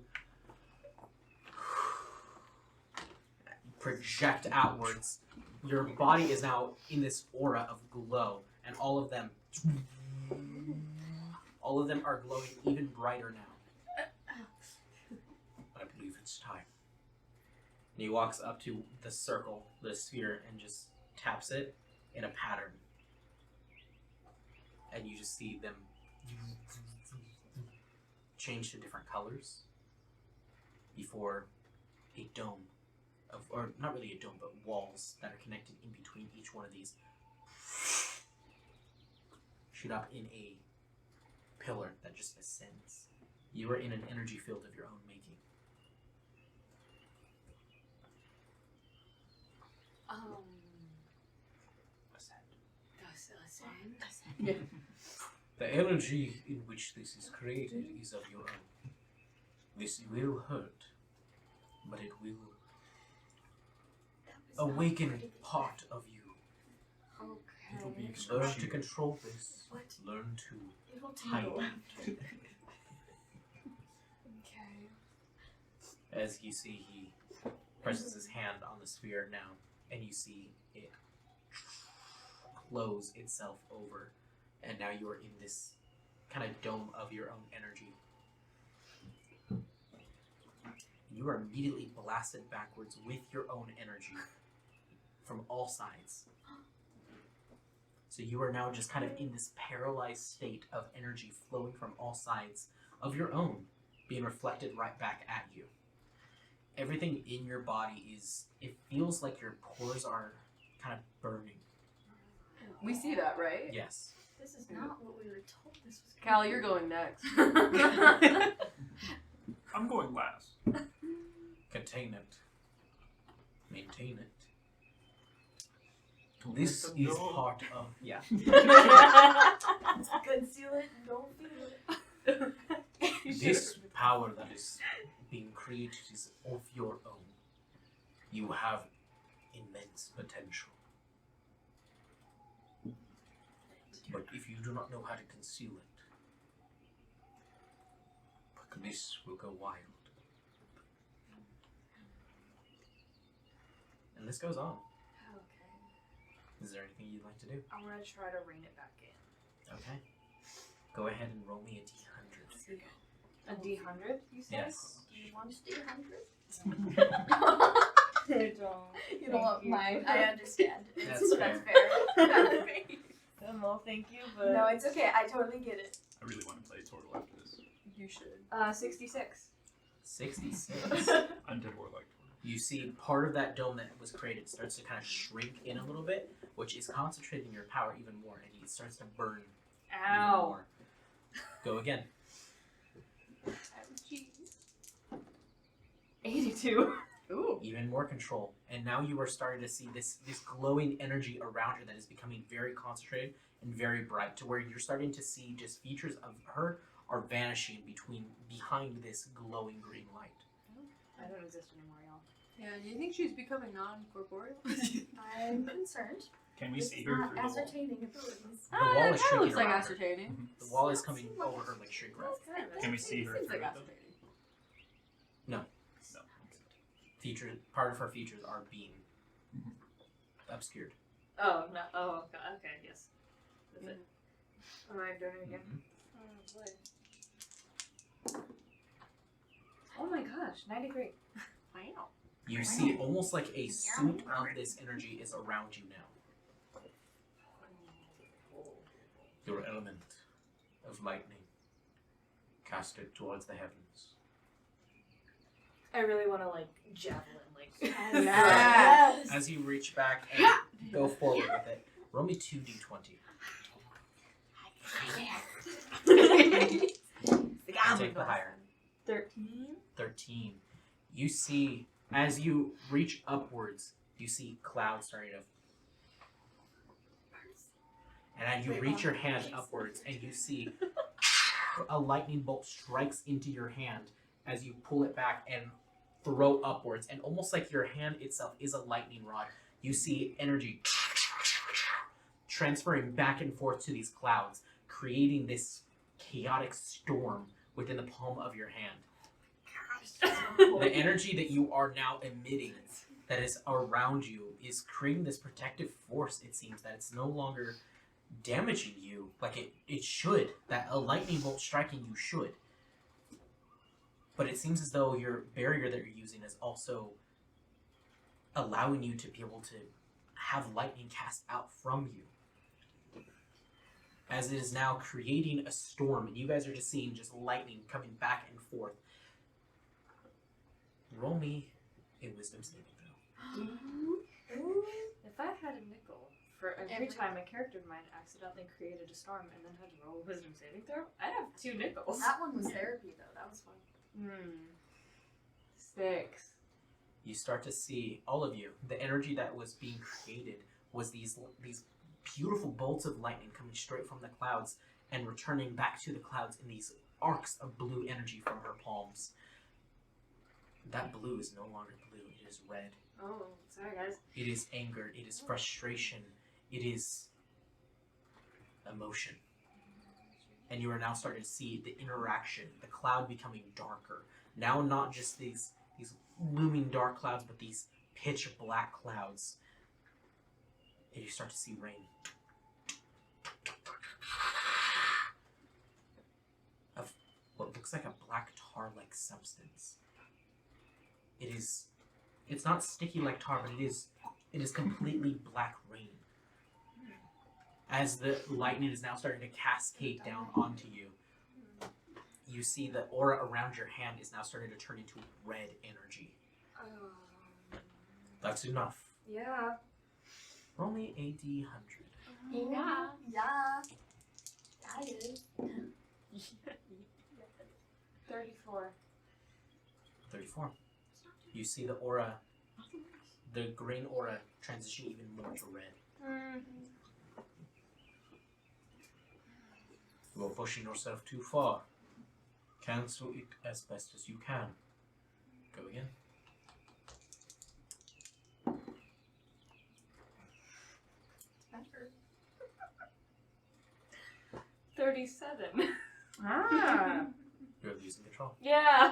project outwards, your body is now in this aura of glow, and all of them are glowing even brighter now. I believe it's time. And he walks up to the circle, the sphere, and just taps it in a pattern. And you just see them change to different colors before a dome of, or not really a dome, but walls that are connected in between each one of these shoot up in a pillar that just ascends. You are in an energy field of your own making. Ascend. The energy in which this is created is of your own. This will hurt, but it will awaken part of you. It'll be Learn to excruciating. control this. What? Learn to It'll hide tingle. it. Okay. As you see, he presses his hand on the sphere now, and you see it close itself over, and now you are in this kind of dome of your own energy. You are immediately blasted backwards with your own energy from all sides. So you are now just kind of in this paralyzed state of energy flowing from all sides of your own, being reflected right back at you. Everything in your body it feels like your pores are kind of burning. We see that, right? Yes. This is not what we were told this was. Cal, you're going next. I'm going last. Contain it. Maintain it. Don't This let them is know. part of... Yeah. Conceal it and don't feel it. This power that is being created is of your own. You have immense potential. But if you do not know how to conceal it, this will go wild. And this goes on. Okay. Is there anything you'd like to do? I'm gonna try to rein it back in. Okay. Go ahead and roll me a d100. A D100, you said? Yes. Do you want to stay 100? They don't. You don't want Thank you. mine. I understand. That's That's fair. fair. No, thank you, but No, it's okay. I totally get it. I really want to play Tortle after this. You should. 66. 66. Undead Warlock. You see part of that dome that was created starts to kind of shrink in a little bit, which is concentrating your power even more, and it starts to burn even Ow. more. Go again. 82. Ooh. Even more control. And now you are starting to see this glowing energy around her that is becoming very concentrated and very bright, to where you're starting to see just features of her are vanishing behind this glowing green light. I don't exist anymore, y'all. Yeah, do you think she's becoming non-corporeal? I'm concerned. Can we This see is her not through the wall? ascertaining abilities. The wall is that shrinking looks like around her. ascertaining. The wall is coming over her like shrink wrap. Can we see her Seems through like it, though? ascertaining. No. Part of her features are being obscured. Oh, no. Oh, okay, yes. That's it. Am I doing it again? Mhm. Oh, boy. Oh my gosh, 93. Wow. You see almost like a suit of this energy is around you now. Your element of lightning. Cast it towards the heavens. I really want to, like, javelin, like. Yes. As you reach back and go forward with it, roll me 2d20. Take the higher. 13. 13. You see, as you reach upwards, you see clouds starting to... And as you reach your hand upwards, and you see a lightning bolt strikes into your hand as you pull it back and throw upwards. And almost like your hand itself is a lightning rod, you see energy transferring back and forth to these clouds, creating this chaotic storm within the palm of your hand. The energy that you are now emitting that is around you is creating this protective force, it seems, that it's no longer damaging you like it should, that a lightning bolt striking you should. But it seems as though your barrier that you're using is also allowing you to be able to have lightning cast out from you. As it is now creating a storm, and you guys are just seeing just lightning coming back and forth. Roll me a wisdom saving throw. If I had a nickel for every time a character of mine accidentally created a storm and then had to roll a wisdom saving throw, I'd have 2 nickels. That one was therapy though. That was fun. 6. You start to see, all of you, the energy that was being created was these beautiful bolts of lightning coming straight from the clouds and returning back to the clouds in these arcs of blue energy from her palms. That blue is no longer blue, it is red. Oh, sorry guys. It is anger, it is frustration, it is emotion. And you are now starting to see the interaction, the cloud becoming darker. Now not just these looming dark clouds, but these pitch black clouds. And you start to see rain. Of what looks like a black tar-like substance. It's not sticky like tar, but it is completely black rain. As the lightning is now starting to cascade down onto you, you see the aura around your hand is now starting to turn into red energy. That's enough. Yeah. Roll me a D100. Yeah. Yeah. That is. 34. 34. You see the aura, the green aura transition even more to red. You are pushing yourself too far. Cancel it as best as you can. Go again. Better. 37. Ah. You're losing control. Yeah.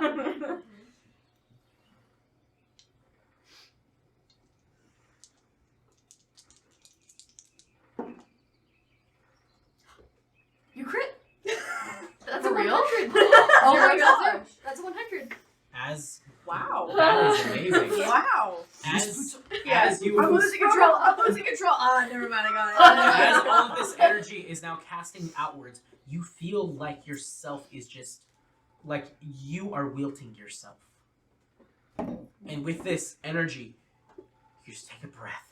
You crit. That's For a real? 100. Oh Zero my to gosh. zero. That's a 100. As Wow. that is amazing. Wow. As you I'm losing control. I'm losing control. Ah, never mind. I got as it. all of this energy is now casting outwards, you feel like yourself is just like you are wilting yourself. And with this energy, you just take a breath.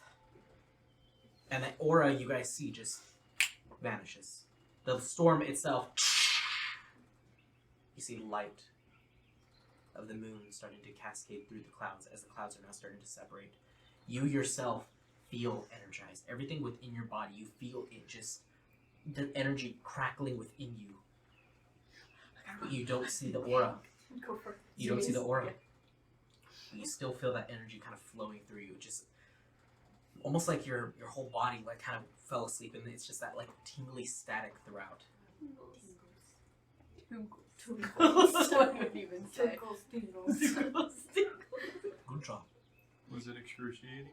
And the aura you guys see just vanishes. The storm itself, you see light of the moon starting to cascade through the clouds as the clouds are now starting to separate. You yourself feel energized. Everything within your body, you feel it just, the energy crackling within you. But you don't see the aura. Go for it. You don't see the aura. But you still feel that energy kind of flowing through you. Just almost like your whole body like kind of fell asleep, and it's just that like tingly static throughout. Tingles. I wouldn't even say. Tinkles. Good job. Was it excruciating?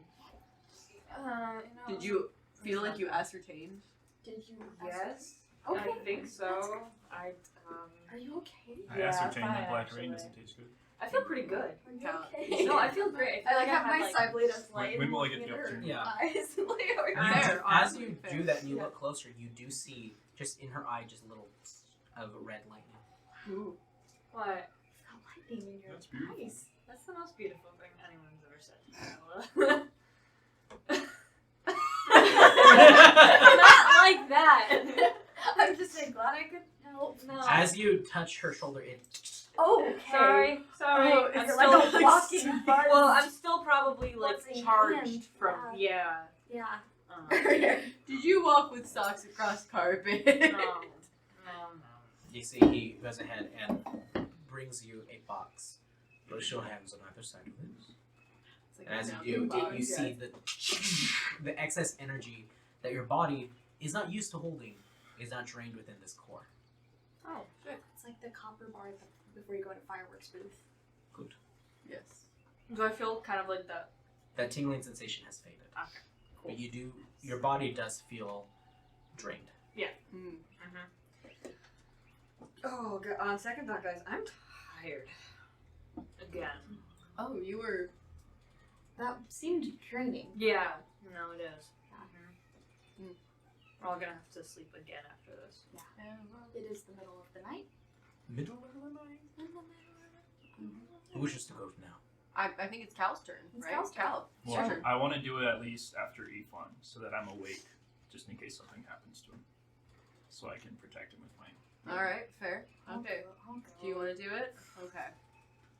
Did you feel like you ascertained? Did you? Yes. Okay. I think so. Are you okay? I Yeah, ascertained fine, that black actually. rain doesn't taste good. I feel pretty good. Are you Count. okay? No, I feel great. I like feel have my like, Cyblade light. When will I get looking the at her opportunity? Yeah. Eyes. Like, are you You- Fair, as honestly, you fair. do that and you Yeah. look closer, you do see just in her eye just a little of red lightning. Ooh. What? got lightning in your That's beautiful. eyes. That's the most beautiful thing anyone's ever said. Not like that. I'm just like glad I could help. No. As you touch her shoulder, it Oh, okay. Sorry. Oh, I'm is it still like a walking buzz? Well, I'm still probably like What's in charged hand? from yeah. Yeah. Did you walk with socks across carpet? No. you see he goes ahead and brings you a box. Place your hands on either side of it. It's like And as a you do, mountain you box, see the excess energy that your body is not used to holding is not drained within this core. Oh, good. It's like the copper bar before you go to fireworks booth. Good. Yes. Do I feel kind of like that? That tingling sensation has faded. Okay. Cool. But you do, your body does feel drained. Mm. Oh, on second thought, guys, I'm tired. Again. Oh, you were That seemed draining. Yeah. No, it is. Yeah. Mm. We're all gonna have to sleep again after this. It is the middle of the night. Middle of the night. Who wishes to go now? I think it's Cal's turn, It's right? Cal's turn. Cal. Well, Sure. I want to do it at least after Eflon, so that I'm awake, just in case something happens to him, so I can protect him with my. All right, fair. Okay. I'll go. Do you want to do it? Okay.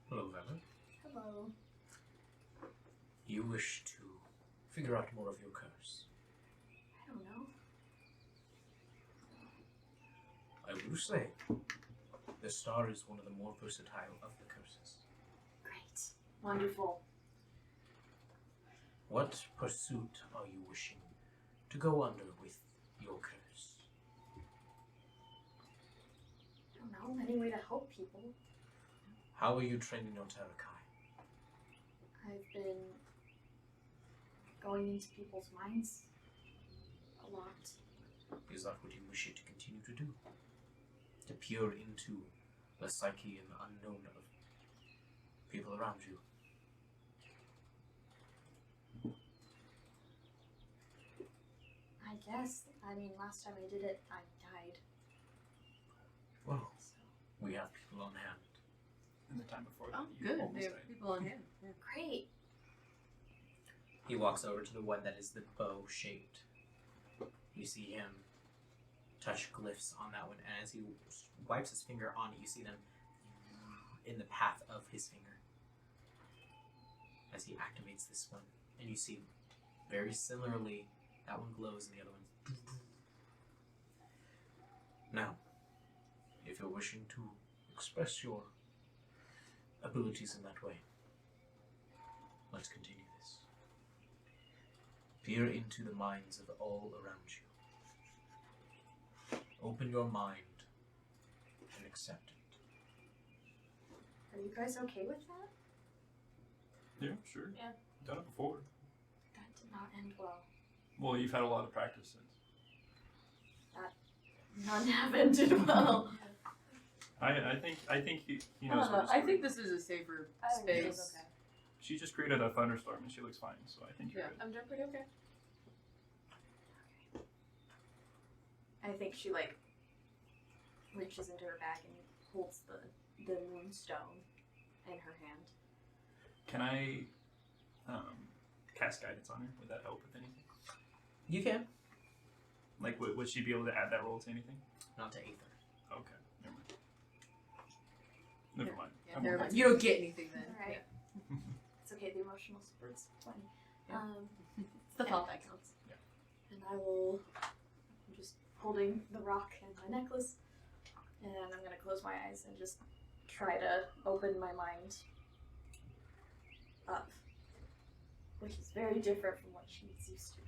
Hello, Velen. Hello. You wish to figure out more of your curse. I don't know. I will say, the star is one of the more versatile of the curses. Great. Wonderful. What pursuit are you wishing to go under with your curse? I don't know. Any way to help people. How are you training your Terakai? I've been going into people's minds a lot. Is that what you wish it to continue to do? To peer into the psyche and the unknown of people around you? I guess. I mean, last time I did it, I died. Well, So. we have people on hand. And the time before that, Oh, you good. almost They have died. people on hand. Yeah. Great. He walks over to the one that is the bow shaped. You see him touch glyphs on that one, and as he wipes his finger on it, you see them in the path of his finger. As he activates this one, and you see very similarly, that one glows and the other one. Now, if you're wishing to express your abilities in that way, let's continue this. Peer into the minds of all around you. Open your mind and accept it. Are you guys okay with that? Yeah, sure. Yeah. Done it before. That did not end well. Well, you've had a lot of practice since. None have ended well. I think he I knows don't know. what he's I doing. think this is a safer I think this space. is okay. She just created a thunderstorm and she looks fine, so I think you're Yeah. good. I'm doing pretty okay. I think she like reaches into her bag and holds the moonstone in her hand. Can I cast guidance on her? Would that help with anything? You can. Like, would she be able to add that roll to anything? Not to Aether. Okay, never mind. Never mind. Yeah, I'm never okay. mind. You don't get anything then. Alright. It's okay, the emotional support's funny. Yeah. It's the Yeah. thought that counts. And I will, I'm just holding the rock and my necklace, and I'm gonna close my eyes and just try to open my mind up, which is very different from what she's used to.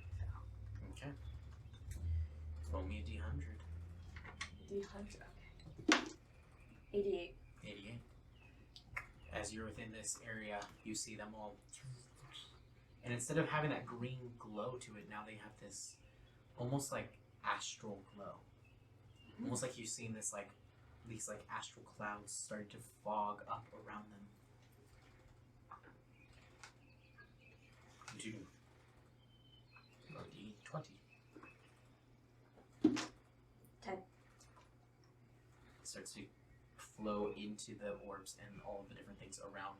Okay. Roll me a D100. D100, okay. 88. 88. As you're within this area, you see them all. And instead of having that green glow to it, now they have this almost like astral glow. Almost like you've seen this like these like astral clouds starting to fog up around them. Do roll D20. 10. It starts to flow into the orbs and all of the different things around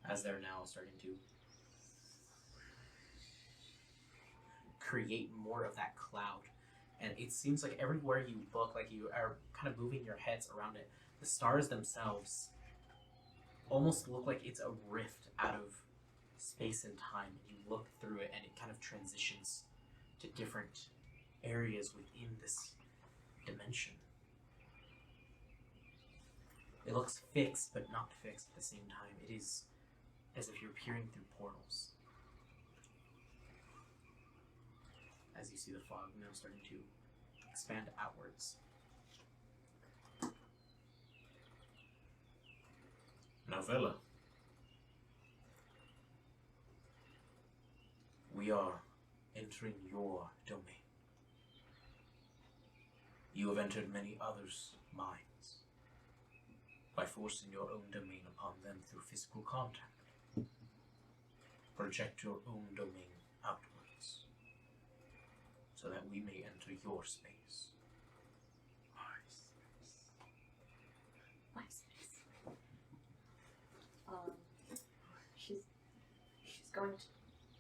as they're now starting to create more of that cloud. And it seems like everywhere you look, like you are kind of moving your heads around it, the stars themselves almost look like it's a rift out of space and time. You look through it and it kind of transitions to different areas within this dimension. It looks fixed, but not fixed at the same time. It is as if you're peering through portals. As you see the fog now starting to expand outwards. Now, Vela, we are entering your domain. You have entered many others' minds by forcing your own domain upon them through physical contact. project your own domain outwards, so that we may enter your space. Nice. She's going to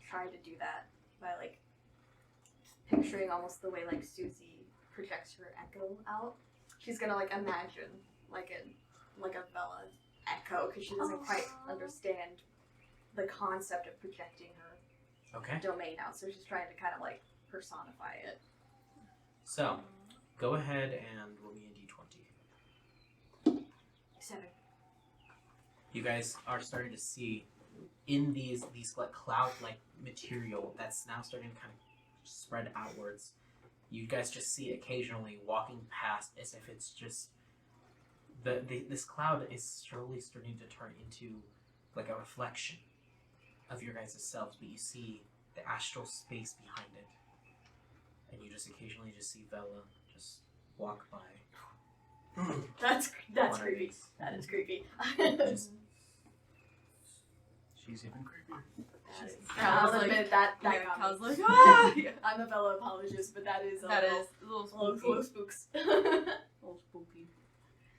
try to do that by like picturing almost the way like Susie projects her echo out. She's gonna like imagine like a Bella echo because she doesn't quite understand the concept of projecting her Okay. domain out. So she's trying to kind of like personify it. So, go ahead and roll me a d20. 7. You guys are starting to see in these like cloud-like material that's now starting to kind of spread outwards. You guys just see occasionally walking past as if it's just this cloud is slowly starting to turn into like a reflection of your guys' selves, but you see the astral space behind it, and you just occasionally just see Vela just walk by. That's One of creepy. these. That is creepy. Just She's even creepier. I'll Cal's admit that Yeah, got Cal's me. like, ah! Yeah. I'm a fellow apologist, but that is That is a little a little spooky. spooks. A little spooky.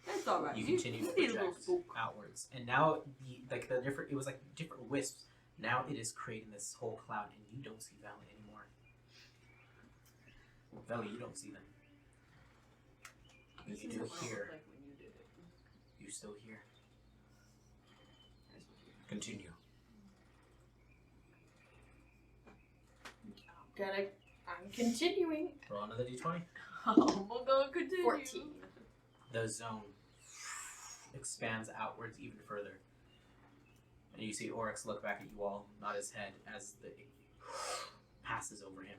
That's alright. you continue to need a little project spook. outwards, and now the different, it was like different wisps. Now it is creating this whole cloud, and you don't see Vela anymore. Vela, you don't see them. You This do isn't what it hear. looked like when you did it. You still hear. Continue. I'm continuing. Roll another d20. We'll go continue. 14. The zone expands outwards even further. And you see Oryx look back at you all, nod his head as the passes over him.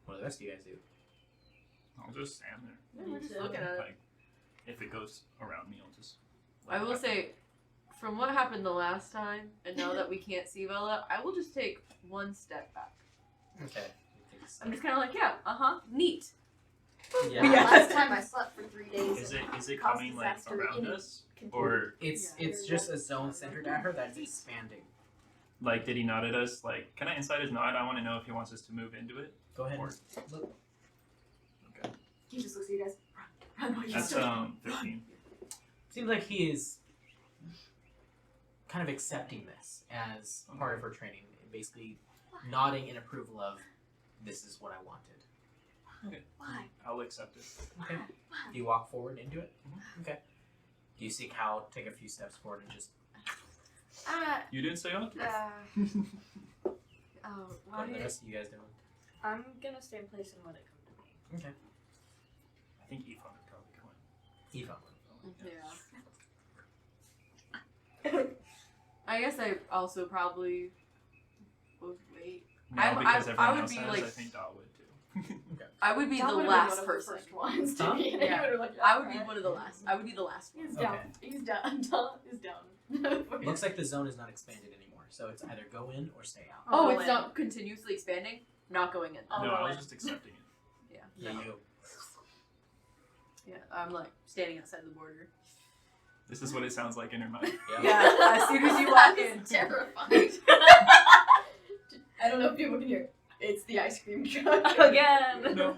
What do the rest of you guys do? I'll just stand there. Yeah, we're just looking at it. Like, if it goes around me, I'll just. I will say, from what happened the last time, and now that we can't see Vela, I will just take one step back. Okay. I'm just kind of like, yeah, neat. Yeah. Last time I slept for 3 days. Is it Cause coming like disaster around in- us, or It's Yeah. it's just a zone centered at her that's expanding. like did he nod at us? Like, can I inside his nod? I want to know if he wants us to move into it. Go ahead. Or- And look. Okay. He just looks at you guys. Run while you That's still 13. Seems like he is kind of accepting this as part of her training, basically nodding in approval of this is what I wanted. Why? I'll accept it. Okay. Why? Do you walk forward into it? Mhm. Okay. Do you see Cal take a few steps forward and just You didn't say okay. Oh, what are the rest of you guys doing? I'm gonna stay in place and let it come to me. Okay. I think Ethan would probably go in. Eva. yeah. I guess I also probably would wait. No, I because would everyone else be has, like- I think Dot would too. I would be That the would've been last one of the person. first ones to Huh? be. Yeah. He would've looked I up, would be right? one of the last. I would be the last one. He's down. Okay. He's down. He's down. Looks like the zone is not expanded anymore, so it's either go in or stay out. Oh, Go it's in. not continuously expanding? Not going in. I'll no, go I was in. just accepting it. Yeah, you. Yeah, I'm like standing outside the border. This is what it sounds like in her mind. Yeah, as soon as you walk in. That's terrifying. I don't know if people can hear. It's the ice cream truck. Again. No.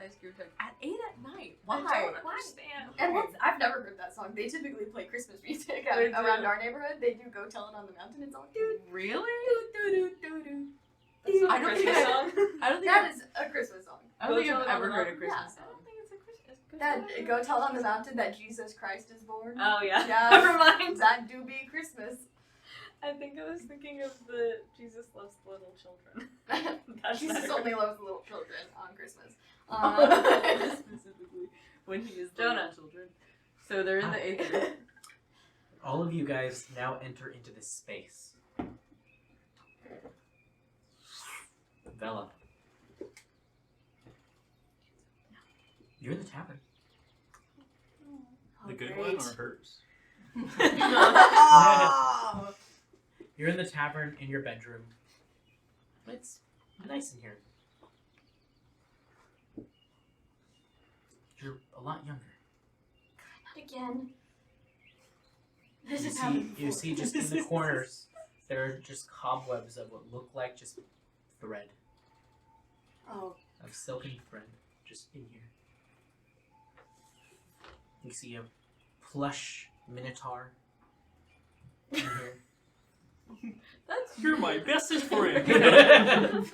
Ice cream truck at 8 at night. I Why? don't understand. And I've never heard that song. They typically play Christmas music They do. around our neighborhood. They do Go Tell It on the Mountain. It's all doo Really? doo doo doo doo. That's not I a don't Christmas think song. I don't think That I've, is a Christmas song. I don't think Go I've Tell It on ever the heard a Mountain? Christmas I song. don't think it's a Christmas. That Go Tell on the Mountain that Jesus Christ is born. Oh yeah. Yeah. Never mind. That do be Christmas. I think I was thinking of the Jesus loves little children. That's Jesus better. only loves little children on Christmas. Specifically, when he is the Donut. little children. So they're in the Aether. All of you guys now enter into this space. Vela. You're in the tavern. The good great. one or hers? You're in the tavern in your bedroom. It's nice in here. You're a lot younger. Not again. You This has see, happened you before. see just in the corners, there are just cobwebs of what look like just thread, Oh. of silken thread, just in here. You see a plush minotaur in here. That's You're my bestest friend.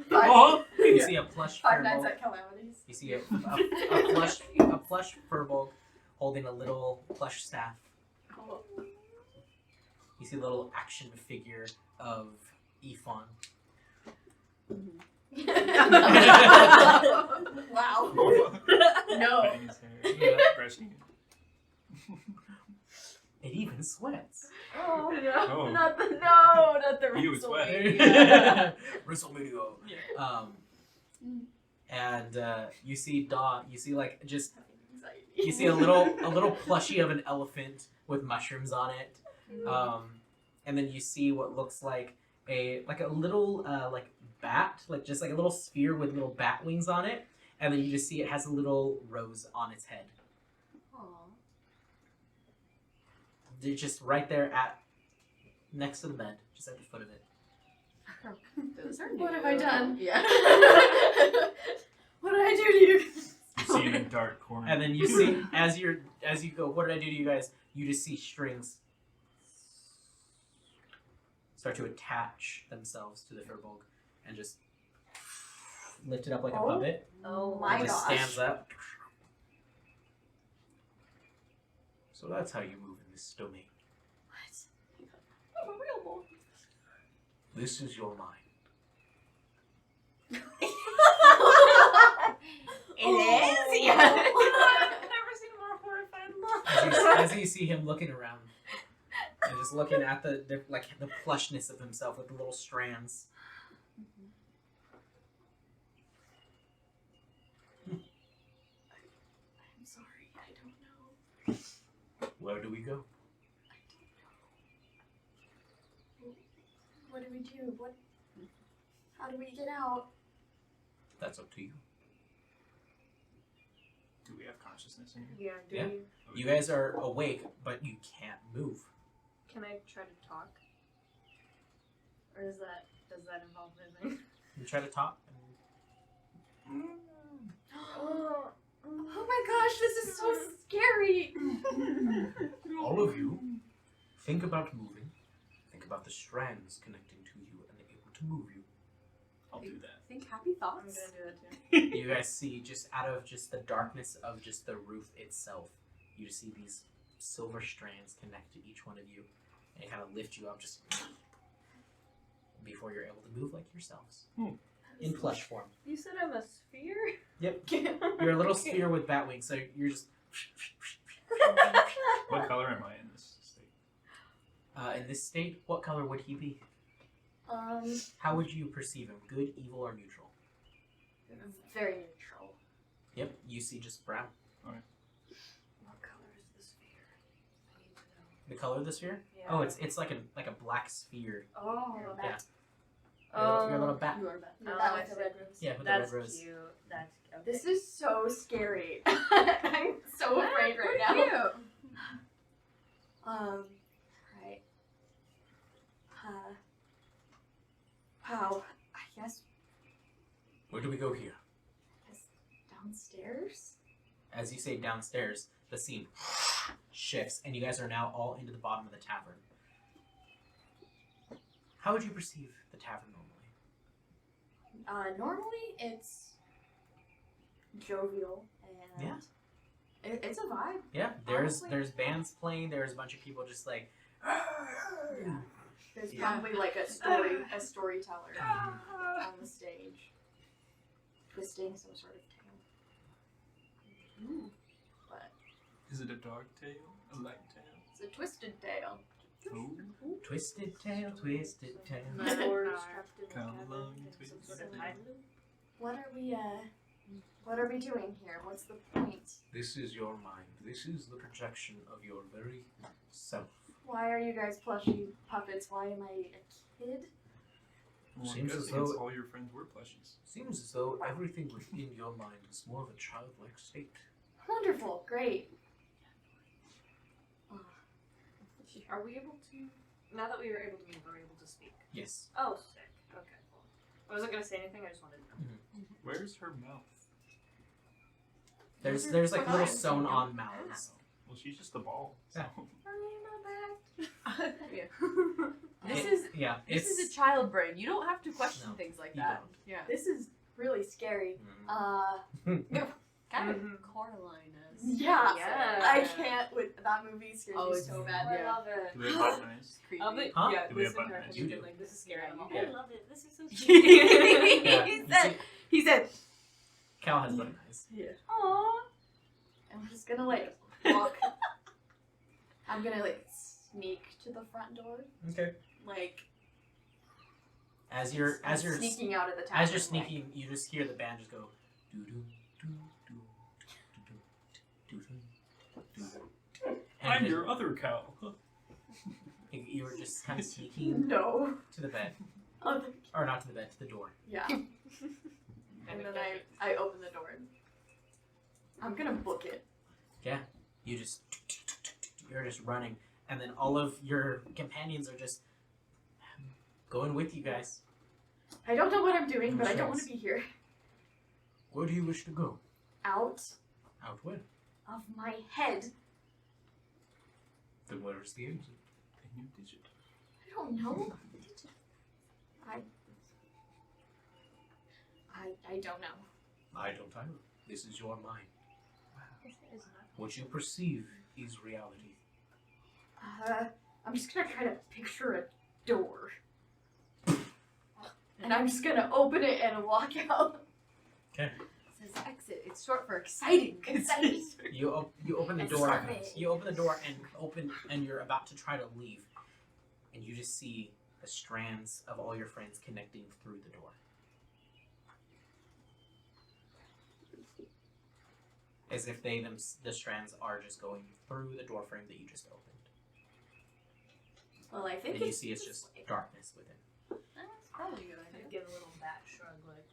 Five, You see a plush Five Nights furball. at Calamities. You see a plush furball holding a little plush staff. Oh. You see a little action figure of Ephon. Wow. No. Petting his hair, Yeah. brushing it. It even sweats. oh Oh. not the He was sweating. WrestleMania. And you see Daw. You see like just. You see a little plushie of an elephant with mushrooms on it. And then you see what looks like a little like bat, like just like a little sphere with little bat wings on it. And then you just see it has a little rose on its head. They're just right there next to the bed, just at the foot of it. Those are What new. have I done? Yeah. What did I do to you? You see in a dark corner. And then you see as you go, what did I do to you guys? You just see strings start to attach themselves to the Furbolg and just lift it up like a Oh. puppet. Oh It my just gosh. stands up. So that's how you move in this domain. I'm a real boy. This is your mind. It is? Yeah. I've never seen a more horrified look. As you see him looking around and just looking at the plushness of himself with the little strands. I'm sorry, I don't know. Where do we go? What do we do? How do we get out? That's up to you. Do we have consciousness in here? Yeah, do Yeah. you? You guys are awake, but you can't move. Can I try to talk? Or does that involve moving? You try to talk. Oh my gosh, this is so scary. All of you, think about moving. Think about the strands connecting to you and able to move you. I'll do that. Think happy I'm thoughts. gonna do that too. You guys see just out of just the darkness of just the roof itself, you just see these silver strands connect to each one of you and kind of lift you up just before you're able to move like yourselves. In plush form. You said I'm a sphere? Yep. You're a little sphere with bat wings, so you're just What color am I in this state? in this state, what color would he be? Um, How would you perceive him? Good, evil, or neutral? very neutral. Yep, you see just brown. What color is the sphere? I need to know. The color of the sphere? Yeah. Oh, it's like a black sphere. Oh, Yeah. that's You're a little bat. You are bad. that Oh, with I the see. red rose. Yeah, with That's the red rose. cute. That's okay. This is so scary. I'm so afraid right now. Cute. Right. Wow. I guess Where do we go here? downstairs. As you say downstairs, the scene shifts, and you guys are now all into the bottom of the tavern. How would you perceive the tavern normally? Normally it's jovial and Yeah. it's a vibe. Yeah, Honestly. there's bands playing. There's a bunch of people just like. There's Yeah. probably like a storyteller on the stage, twisting some sort of tale. But Is it a dark tail? A light tail? it's a twisted tale. Ooh. Twisted tail, twisted tail. Come along, twist Some sort of time loop? What are we doing here? What's the point? This is your mind. This is the projection of your very self. Why are you guys plushy puppets? Why am I a kid? Well, I'm Seems as guessing it's though- all your friends were plushies. Seems as though everything within your mind is more of a childlike state. Wonderful, great. Are we able to now that we were able to move, are we able to speak? Yes. Oh, sick. Okay, cool. I wasn't gonna say anything. I just wanted to know. Where's her mouth? There's like little Fine. sewn on mouths. Well, she's just a ball. Yeah. Yeah. This This it's is a child brain. You don't have to question No, things like you that. don't. Yeah. This is really scary. Kind of Mhm. Coraline is. Yeah. Yeah. I can't with that movie scares Oh, me it's so bad. bad. I Yeah. love it. Do they have eyes? Creepy. Huh? Yeah, Do we have listen to her buttons? You being do. like, this is scary. I'm like, Yeah. I love it. This is so he cute. Yeah, you said, see, he said, Cal has button eyes. "Aww." I'm just gonna like walk. I'm gonna like sneak to the front door, Okay. like As you're sneaking out of the town. as you're sneaking, you just hear the band just go doo doo doo doo doo doo doo. I'm your other cow. You were just kind of sneaking No. to the bed, Oh, or not to the bed, to the door. yeah. And then I open the door. I'm gonna book it. You just you're just running, and then all of your companions are just going with you guys. I don't know what I'm doing, but I don't Makes want to sense. be here. Where do you wish to go? Out Out where? of my head. Then where is the exit? A new digit. I don't know. I don't know. I don't either. This is your mind. What you perceive is reality. I'm just gonna try to picture a door. And I'm just gonna open it and walk out. It says exit. It's short for exciting. Exciting. You open the It's door. something. You open the door and you're about to try to leave, and you just see the strands of all your friends connecting through the door. As if the strands are just going through the door frame that you just opened. Well, I think And you see it's just darkness within. That's probably a good I idea. give a little back shrug, like,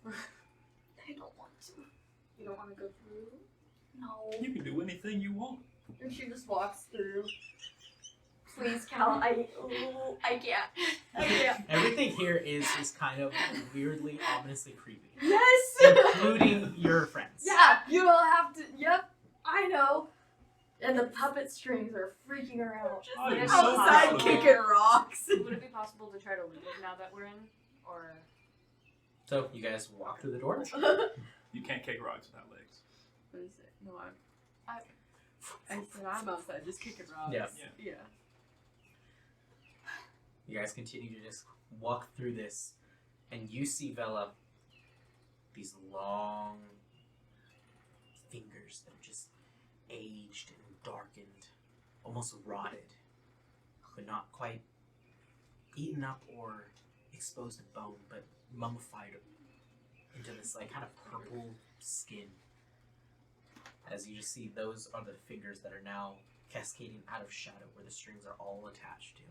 I don't want to. you don't want to go through? No. You can do anything you want. And she just walks through. Please, Cal. I can't. I can't. Everything here is kind of weirdly, ominously creepy, Yes. including your friends. Yeah. You all have to. Yep. I know. And the puppet strings are freaking her out. Oh, Would you're it so be Outside possible. kicking rocks. Would it be possible to try to leave now that we're in? Or So you guys walk through the door. You can't kick rocks without legs. What is it? No, I said I'm outside, just kicking rocks. Yeah. Yeah. You guys continue to just walk through this, and you see Vela, these long fingers that are just aged and darkened, almost rotted, but not quite eaten up or exposed to bone, but mummified into this like kind of purple skin. As you just see, those are the fingers that are now cascading out of shadow where the strings are all attached to.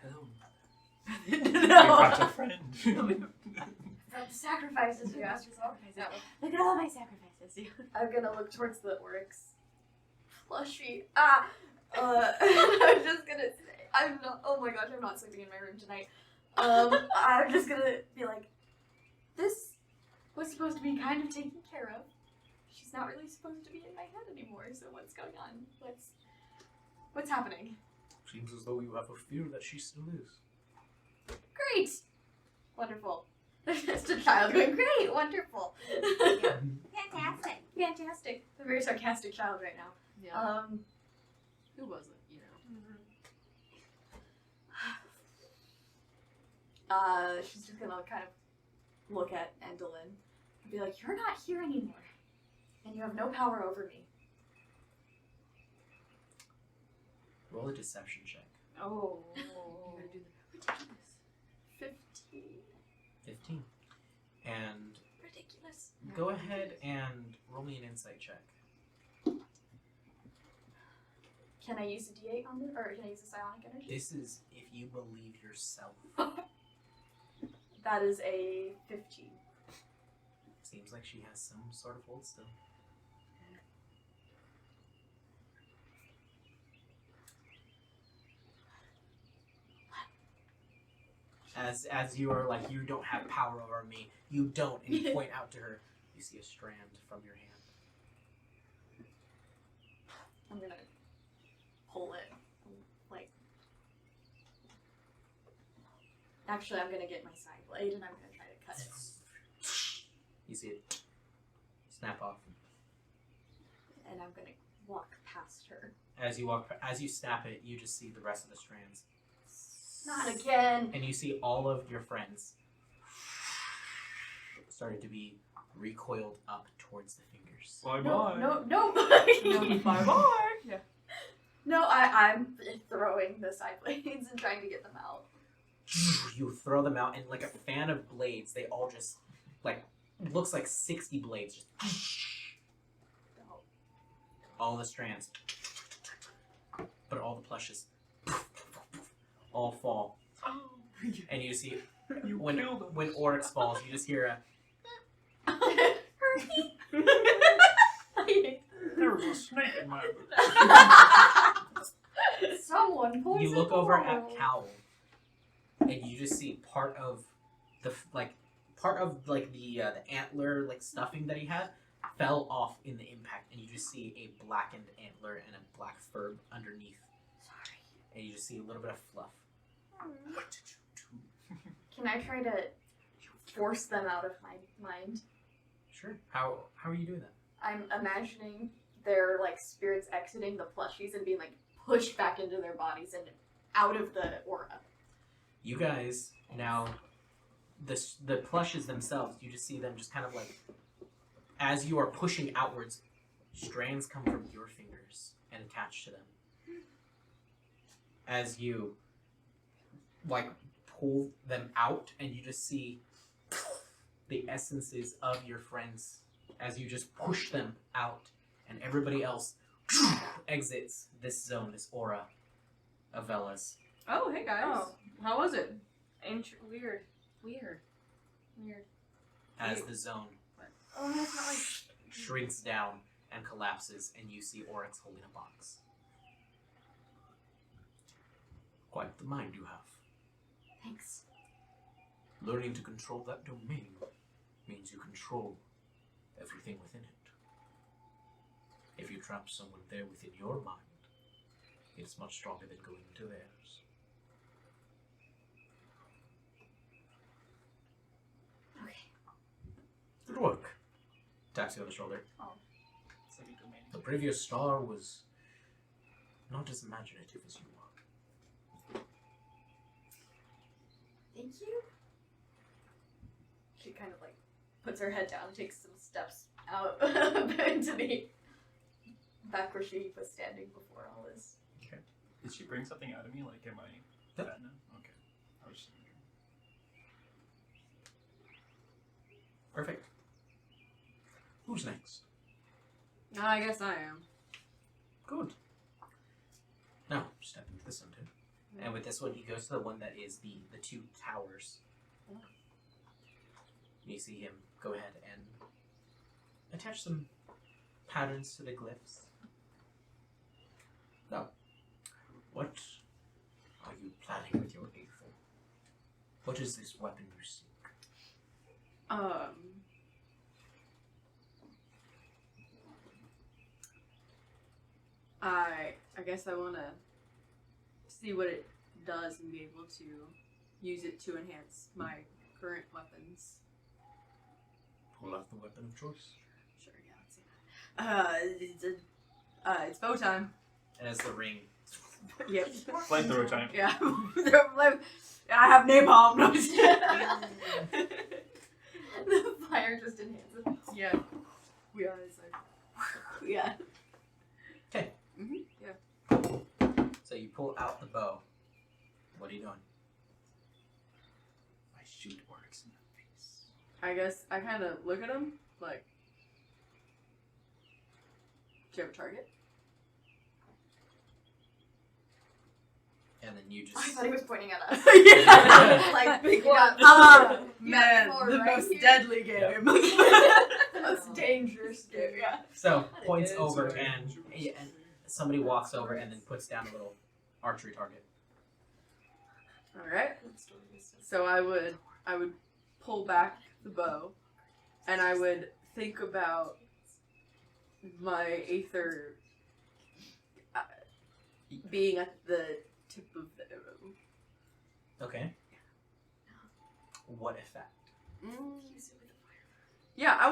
Hello. No. Got a friend. From sacrifices you asked yourself. Look at all my sacrifices. I'm gonna look towards the oryx. Plushie. I'm just gonna say, I'm not, oh my gosh, I'm not sleeping in my room tonight. I'm just gonna be like, this was supposed to be kind of taken care of. She's not really supposed to be in my head anymore, so what's going on? What's happening? Seems as though you have a fear that she still is. Great! Wonderful. There's just a child going, great, wonderful. Fantastic. Fantastic. A very sarcastic child right now. Yeah. Who wasn't, you know? She's just gonna kind of look at Endolin and be like, you're not here anymore. And you have no power over me. Roll a deception check. oh, You gotta do the ridiculous. 15. 15. And Ridiculous. go ahead and roll me an insight check. Can I use a D8 on this? Or can I use a psionic energy? This is if you believe yourself. That is a 15. Seems like she has some sort of hold still. as you are like, you don't have power over me. You don't. And you point out to her. You see a strand from your hand. I'm gonna pull it. Like, actually, I'm gonna get my side blade and I'm gonna try to cut it. You see it snap off. And I'm gonna walk past her. As you snap it, you just see the rest of the strands. Not again. And you see all of your friends started to be recoiled up towards the fingers. Bye No, bye. no. Bye-bye. Yeah. No, I'm throwing the side blades and trying to get them out. You throw them out, and like a fan of blades, they all just like looks like 60 blades. Just all the strands, but all the plushes all fall, and you see You when killed them. when Oryx falls, you just hear a. There was a snake in my boot. Someone pulls You look it over out. at Cowl, and you just see part of the antler like stuffing that he had fell off in the impact, and you just see a blackened antler and a black fur underneath. Sorry. And you just see a little bit of fluff. What did you do? Can I try to force them out of my mind? Sure. How are you doing that? I'm imagining their like spirits exiting the plushies and being like pushed back into their bodies and out of the aura. You guys now, the plushes themselves, you just see them just kind of like, as you are pushing outwards, strands come from your fingers and attach to them. As you like pull them out, and you just see the essences of your friends as you just push them out, and everybody else exits this zone, this aura of Velas. Oh, hey guys. Oh. How was it? Weird. As the zone Oh, that's not like. shrinks down and collapses, and you see Oryx holding a box. Quite the mind you have. Thanks. Learning to control that domain means you control everything within it. If you trap someone there within your mind, it's much stronger than going into theirs. Okay. Good work. Taps you on the shoulder. It's like a domain. The previous star was not as imaginative as you are. Thank you. She kind of like puts her head down and takes some steps out into the back where she was standing before all this. Did she bring something out of me? Like, am I Yep. fat now? Okay. I was just wondering. Perfect. Who's next? I guess I am. Good. Now, step into the center. And with this one, he goes to the one that is the two towers. You see him go ahead and attach some patterns to the glyphs. Now, what are you planning with your Aether? What is this weapon you seek? I guess I want to see what it does and be able to use it to enhance my current weapons. Pull out the weapon of choice. Sure, yeah, let's see that. It's bow time. And as the ring, Yep. Flamethrower time. Yeah. I have napalm. No, I'm just kidding. The fire just enhances. Yeah. We are. It's like, yeah. okay. Mhm. Yeah. So you pull out the bow. What are you doing? I shoot Oryx in the face. I guess I kind of look at him like, do you have a target? And then you just. I thought he was pointing at us. Yeah. Like, big Well, one. Man, More the right most here. deadly game. The most dangerous game. Yeah. So points It's over right. and somebody walks over and then puts down a little archery target. All right. So I would pull back the bow, and I would think about my Aether being at the tip of the arrow. Okay. What effect? Yeah, I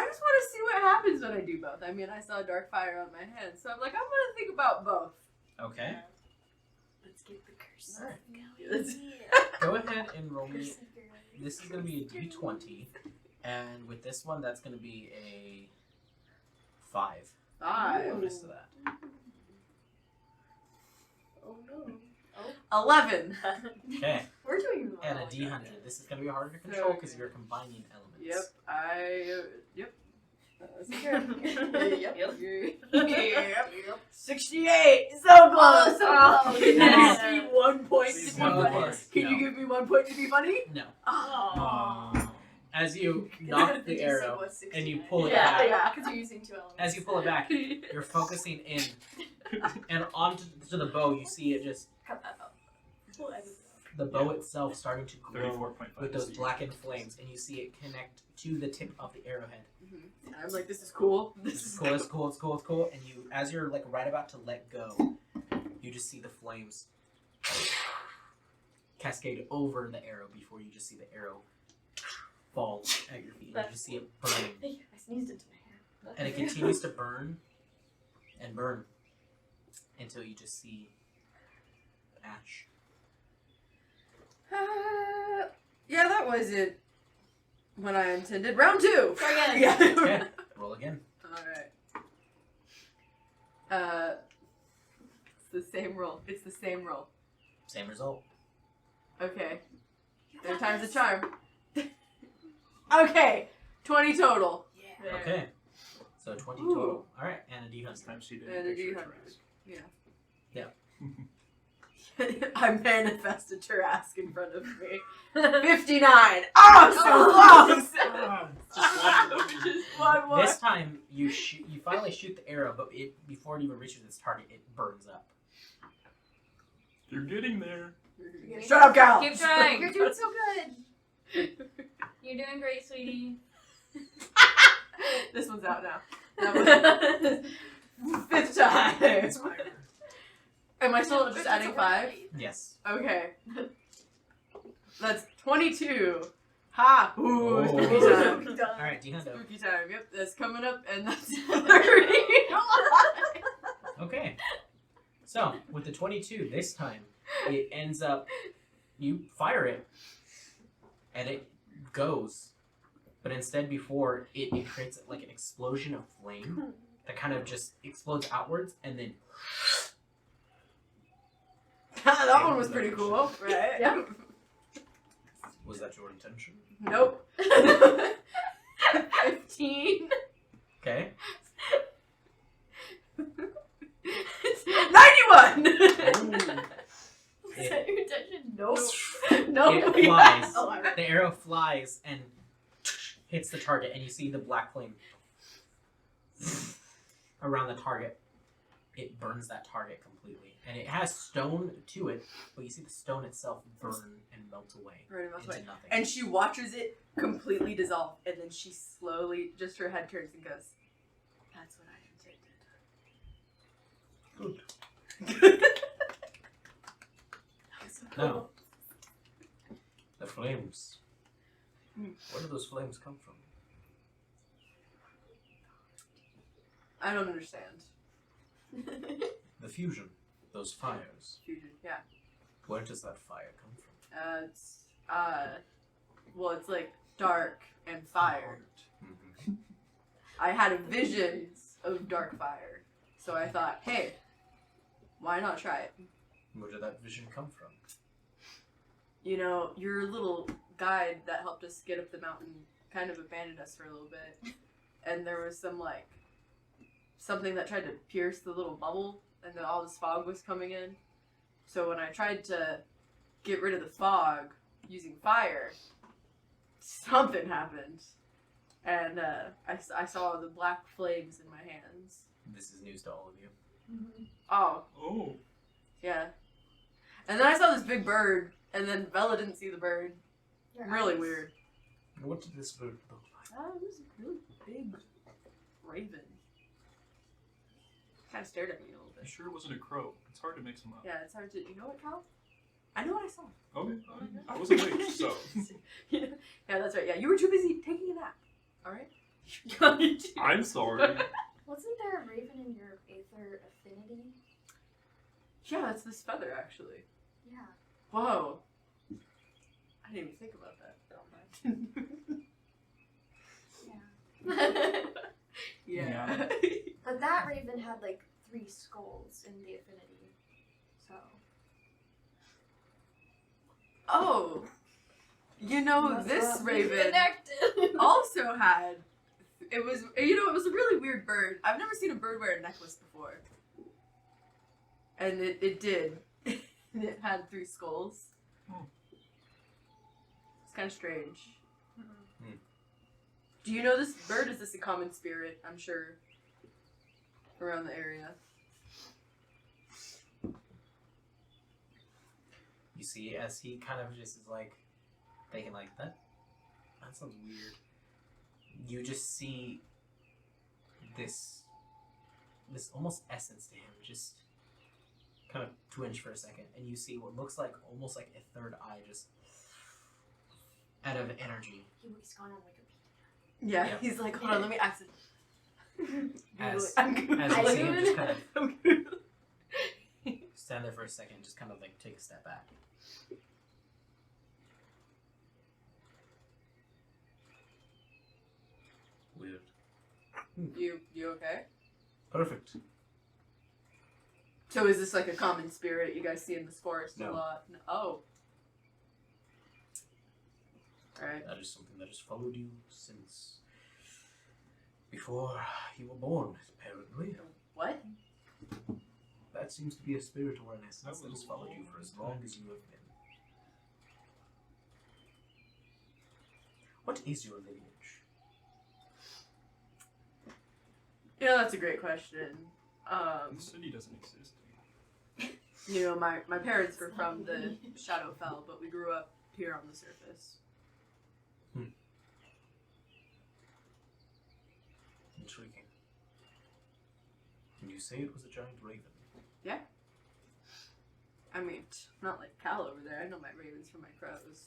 just want to see what happens when I do both. I mean, I saw dark fire on my hand, so I'm like, I'm gonna think about both. Okay. Let's get the curse. Alright. Go ahead and roll me. This is going to be a d20. And with this one, that's going to be a 5. 5. Bonus to that. Oh no. 11. Okay. We're doing well. And a d100. This is going to be harder to control because you're combining elements. Yep. Yep. 68. So close. Oh, so close. Can you Yes. give me 1 point to be Please, funny? close. Can No. you give me 1 point to be funny? No. Oh. As you knock the arrow and you pull it Yeah, back, yeah, because you're using 2 elements. as you pull it back, you're focusing in, and onto the bow, you see it just, Cut that out. the bow itself starting to glow 34.5 with those is blackened flames, and you see it connect to the tip of the arrowhead. And I'm like, this is cool. This is cool, it's cool, it's cool, it's cool, and you, as you're like right about to let go, you just see the flames cascade over the arrow before you just see the arrow fall at your feet. And you just see it burning. I sneezed into my hair. And it continues to burn and burn until you just see ash. Yeah, that was it. When I intended. Round 2. Try again. Yeah. Okay, roll again. Alright. It's the same roll. It's the same roll. Same result. Okay. Third time's a charm. Okay. 20 total. There. Okay. So 20 Ooh. total. Alright, and a This d100. time she did And a picture D100. Tarrasque. I manifested Tarrasque in front of me. 59. Oh, so close! Just one of them. Just one more. This time you finally shoot the arrow, but before it even reaches its target, it burns up. You're getting there. Shut up, Cal! Keep trying. You're doing so good. You're doing great, sweetie. This one's out now. That was 5th time. Am I still just adding 5? Yes. Okay. That's 22. Ha! Ooh, Oh. spooky time. Alright, d100. Spooky time. Yep, that's coming up, and that's 30. Okay. So, with the 22, this time, it ends up, you fire it, and it goes. But instead, before, it creates like an explosion of flame that kind of just explodes outwards, and then That one was pretty cool, right? Yep. was that your intention? Nope. 15. Okay. 91! Is that your intention? Nope. Nope. It flies. Oh, I read. The arrow flies and hits the target, and you see the black flame around the target. It burns that target completely, and it has stone to it, but you see the stone itself burn and melt away Right, that's into right. nothing. And she watches it completely dissolve, and then she slowly, just her head turns and goes, "That's what I intended." Good. Now, the flames. Where do those flames come from? I don't understand. The fusion, those fires. Fusion, yeah. Where does that fire come from? It's well, it's like dark and fire. Mhm. I had a vision of dark fire, so I thought, hey, why not try it? Where did that vision come from? You know, your little guide that helped us get up the mountain kind of abandoned us for a little bit, and there was something that tried to pierce the little bubble, and then all this fog was coming in. So when I tried to get rid of the fog using fire, something happened, and I saw the black flames in my hands. This is news to all of you. Oh, Oh. yeah. And then I saw this big bird And then Bella didn't see the bird. Your Really eyes. weird. What did this bird look like? It was a really big raven. Kind of stared at me a little You bit. sure it wasn't a crow? It's hard to mix them up. Yeah, it's hard to. You know what, Cal? I know what I saw. Okay. I was awake, so. Yeah, that's right. Yeah, you were too busy taking a nap. All right. I'm sorry. Wasn't there a raven in your Aether affinity? Yeah, that's this feather actually. Yeah. Whoa. I didn't even think about that. Yeah. Yeah. But that raven had like 3 skulls in the affinity. So. Oh. You know, Must this not be raven connected. also had. It was a really weird bird. I've never seen a bird wear a necklace before. And it did. It had 3 skulls. Hmm. It's kind of strange. Hmm. Do you know this bird? Is this a common spirit? I'm sure. Around the area. You see, as he kind of just is like thinking like that sounds weird. You just see this almost essence to him, just kind of twinge for a second, and you see what looks like almost like a third eye just out of energy. He's gone on Wikipedia. Yeah, Yep. he's like, hold on, let me access. As I'm Googling. as you see him just kind of I'm Googling. stand there for a second, just kind of like take a step back. Weird. You okay? Perfect. So is this like a common spirit you guys see in this forest a No. lot? No. Oh. Alright. That is something that has followed you since before you were born, apparently. What? That seems to be a spirit or an essence that was has followed you for as long as you have been. What is your lineage? Yeah, that's a great question. The city doesn't exist. You know, my parents were from the Shadowfell, but we grew up here on the surface. Intriguing. Can you say it was a giant raven? Yeah. I mean, not like Cal over there. I know my ravens from my crows.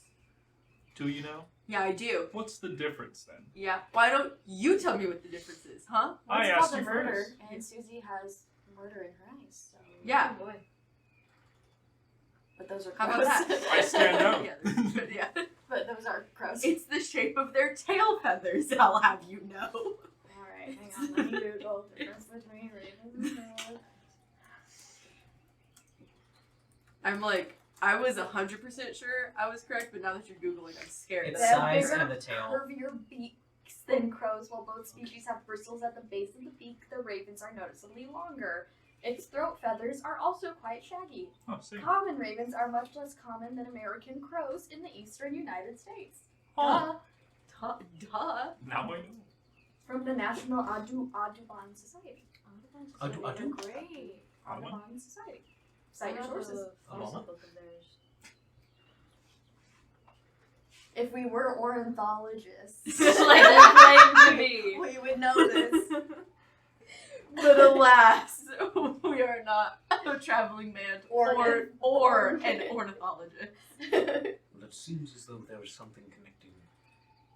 Do you know? Yeah, I do. What's the difference then? Yeah. Why don't you tell me what the difference is, huh? I It's asked called you a murder, first. and Susie has murder in her eyes. So. Yeah. Oh boy. But those are How about crows. that? I stand out. Yeah, that's good, yeah. But those are crows. It's the shape of their tail feathers, I'll have you know. Alright, hang on. Let me Google the difference between ravens and crows. I'm like, I was 100% sure I was correct, but now that you're Googling, I'm scared. Its They have size bigger, and the tail. curvier beaks than crows. While both species have bristles at the base of the beak, the ravens are noticeably longer. Its throat feathers are also quite shaggy. Oh, see. Common ravens are much less common than American crows in the eastern United States. Oh, Duh. now I know. From the National Audubon Society. Adu? Great. Audubon? Audubon Society. Cite your sources. Llama? If we were ornithologists, Like they're claimed to be. we would know this. But alas, we are not a traveling man or an ornithologist. Well, it seems as though there is something connecting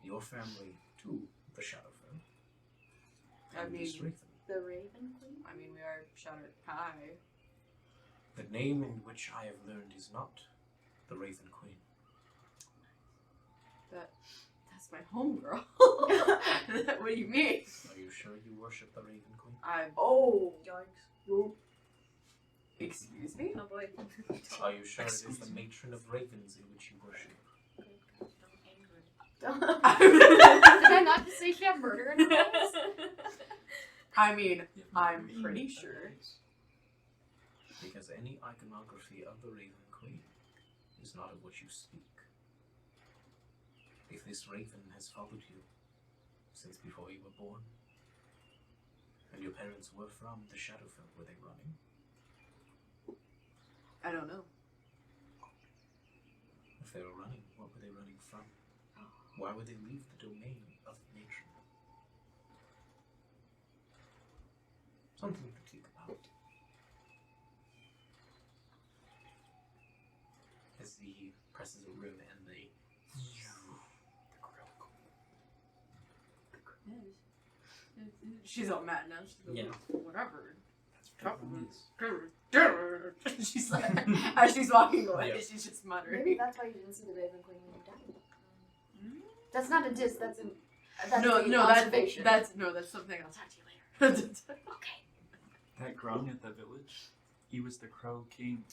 your family to the Shadowfell. I And this mean, raven. The Raven Queen? I mean, we are Shadow High. The name in which I have learned is not the Raven Queen. That's my homegirl. What do you mean? Are you sure you worship the Raven Queen? Oh! Yikes. Excuse me? Oh boy. Are you sure it is the matron of ravens in which you worship? Did I not just say she had murder in her eyes? I mean, I'm pretty sure. Because any iconography of the Raven Queen is not of what you speak. If this raven has followed you since before you were born, and your parents were from the Shadowfell, were they running? I don't know. If they were running, what were they running from? Why would they leave the domain of nature? Something to think about. As he presses a rune and the She's all mad now. She's like, Yeah. whatever. That's She's like, as she's walking away, Yeah. she's just muttering. Maybe that's why you didn't see the Raven Queen when you died. That's not a diss. That's an observation. that's something I'll talk to you later. Okay. That grung at the village, he was the Crow King.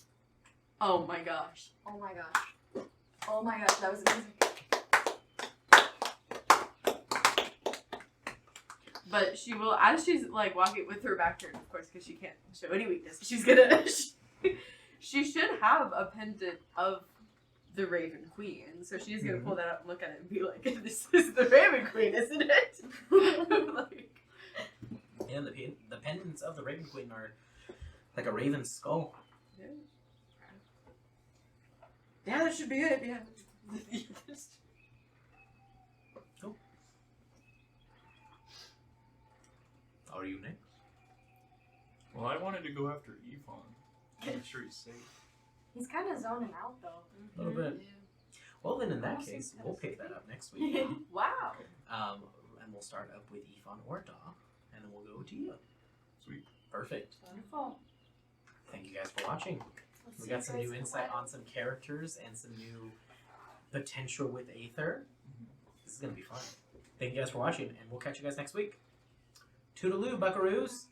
Oh my gosh. Oh my gosh. Oh my gosh, that was amazing. But she will, as she's like walking with her back turn, of course, because she can't show any weakness. She's gonna. She should have a pendant of the Raven Queen, so she's gonna pull that out and look at it and be like, "This is the Raven Queen, isn't it?" Like, yeah, the pendants of the Raven Queen are like a raven skull. yeah, that should be it. Yeah. Cool. Are you next? Well, I wanted to go after Yvonne. Make sure he's safe. He's kind of zoning out though. A little bit. Well, then in that Honestly, case, kinda we'll pick sleepy. that up next week. Wow. And we'll start up with Yvonne or Daw, and then we'll go to you. Sweet. Perfect. Wonderful. Thank you guys for watching. Let's We see got you some guys new in a insight while. on some characters and some new potential with Aether. This is gonna be fun. Thank you guys for watching, and we'll catch you guys next week. Toodaloo, buckaroos!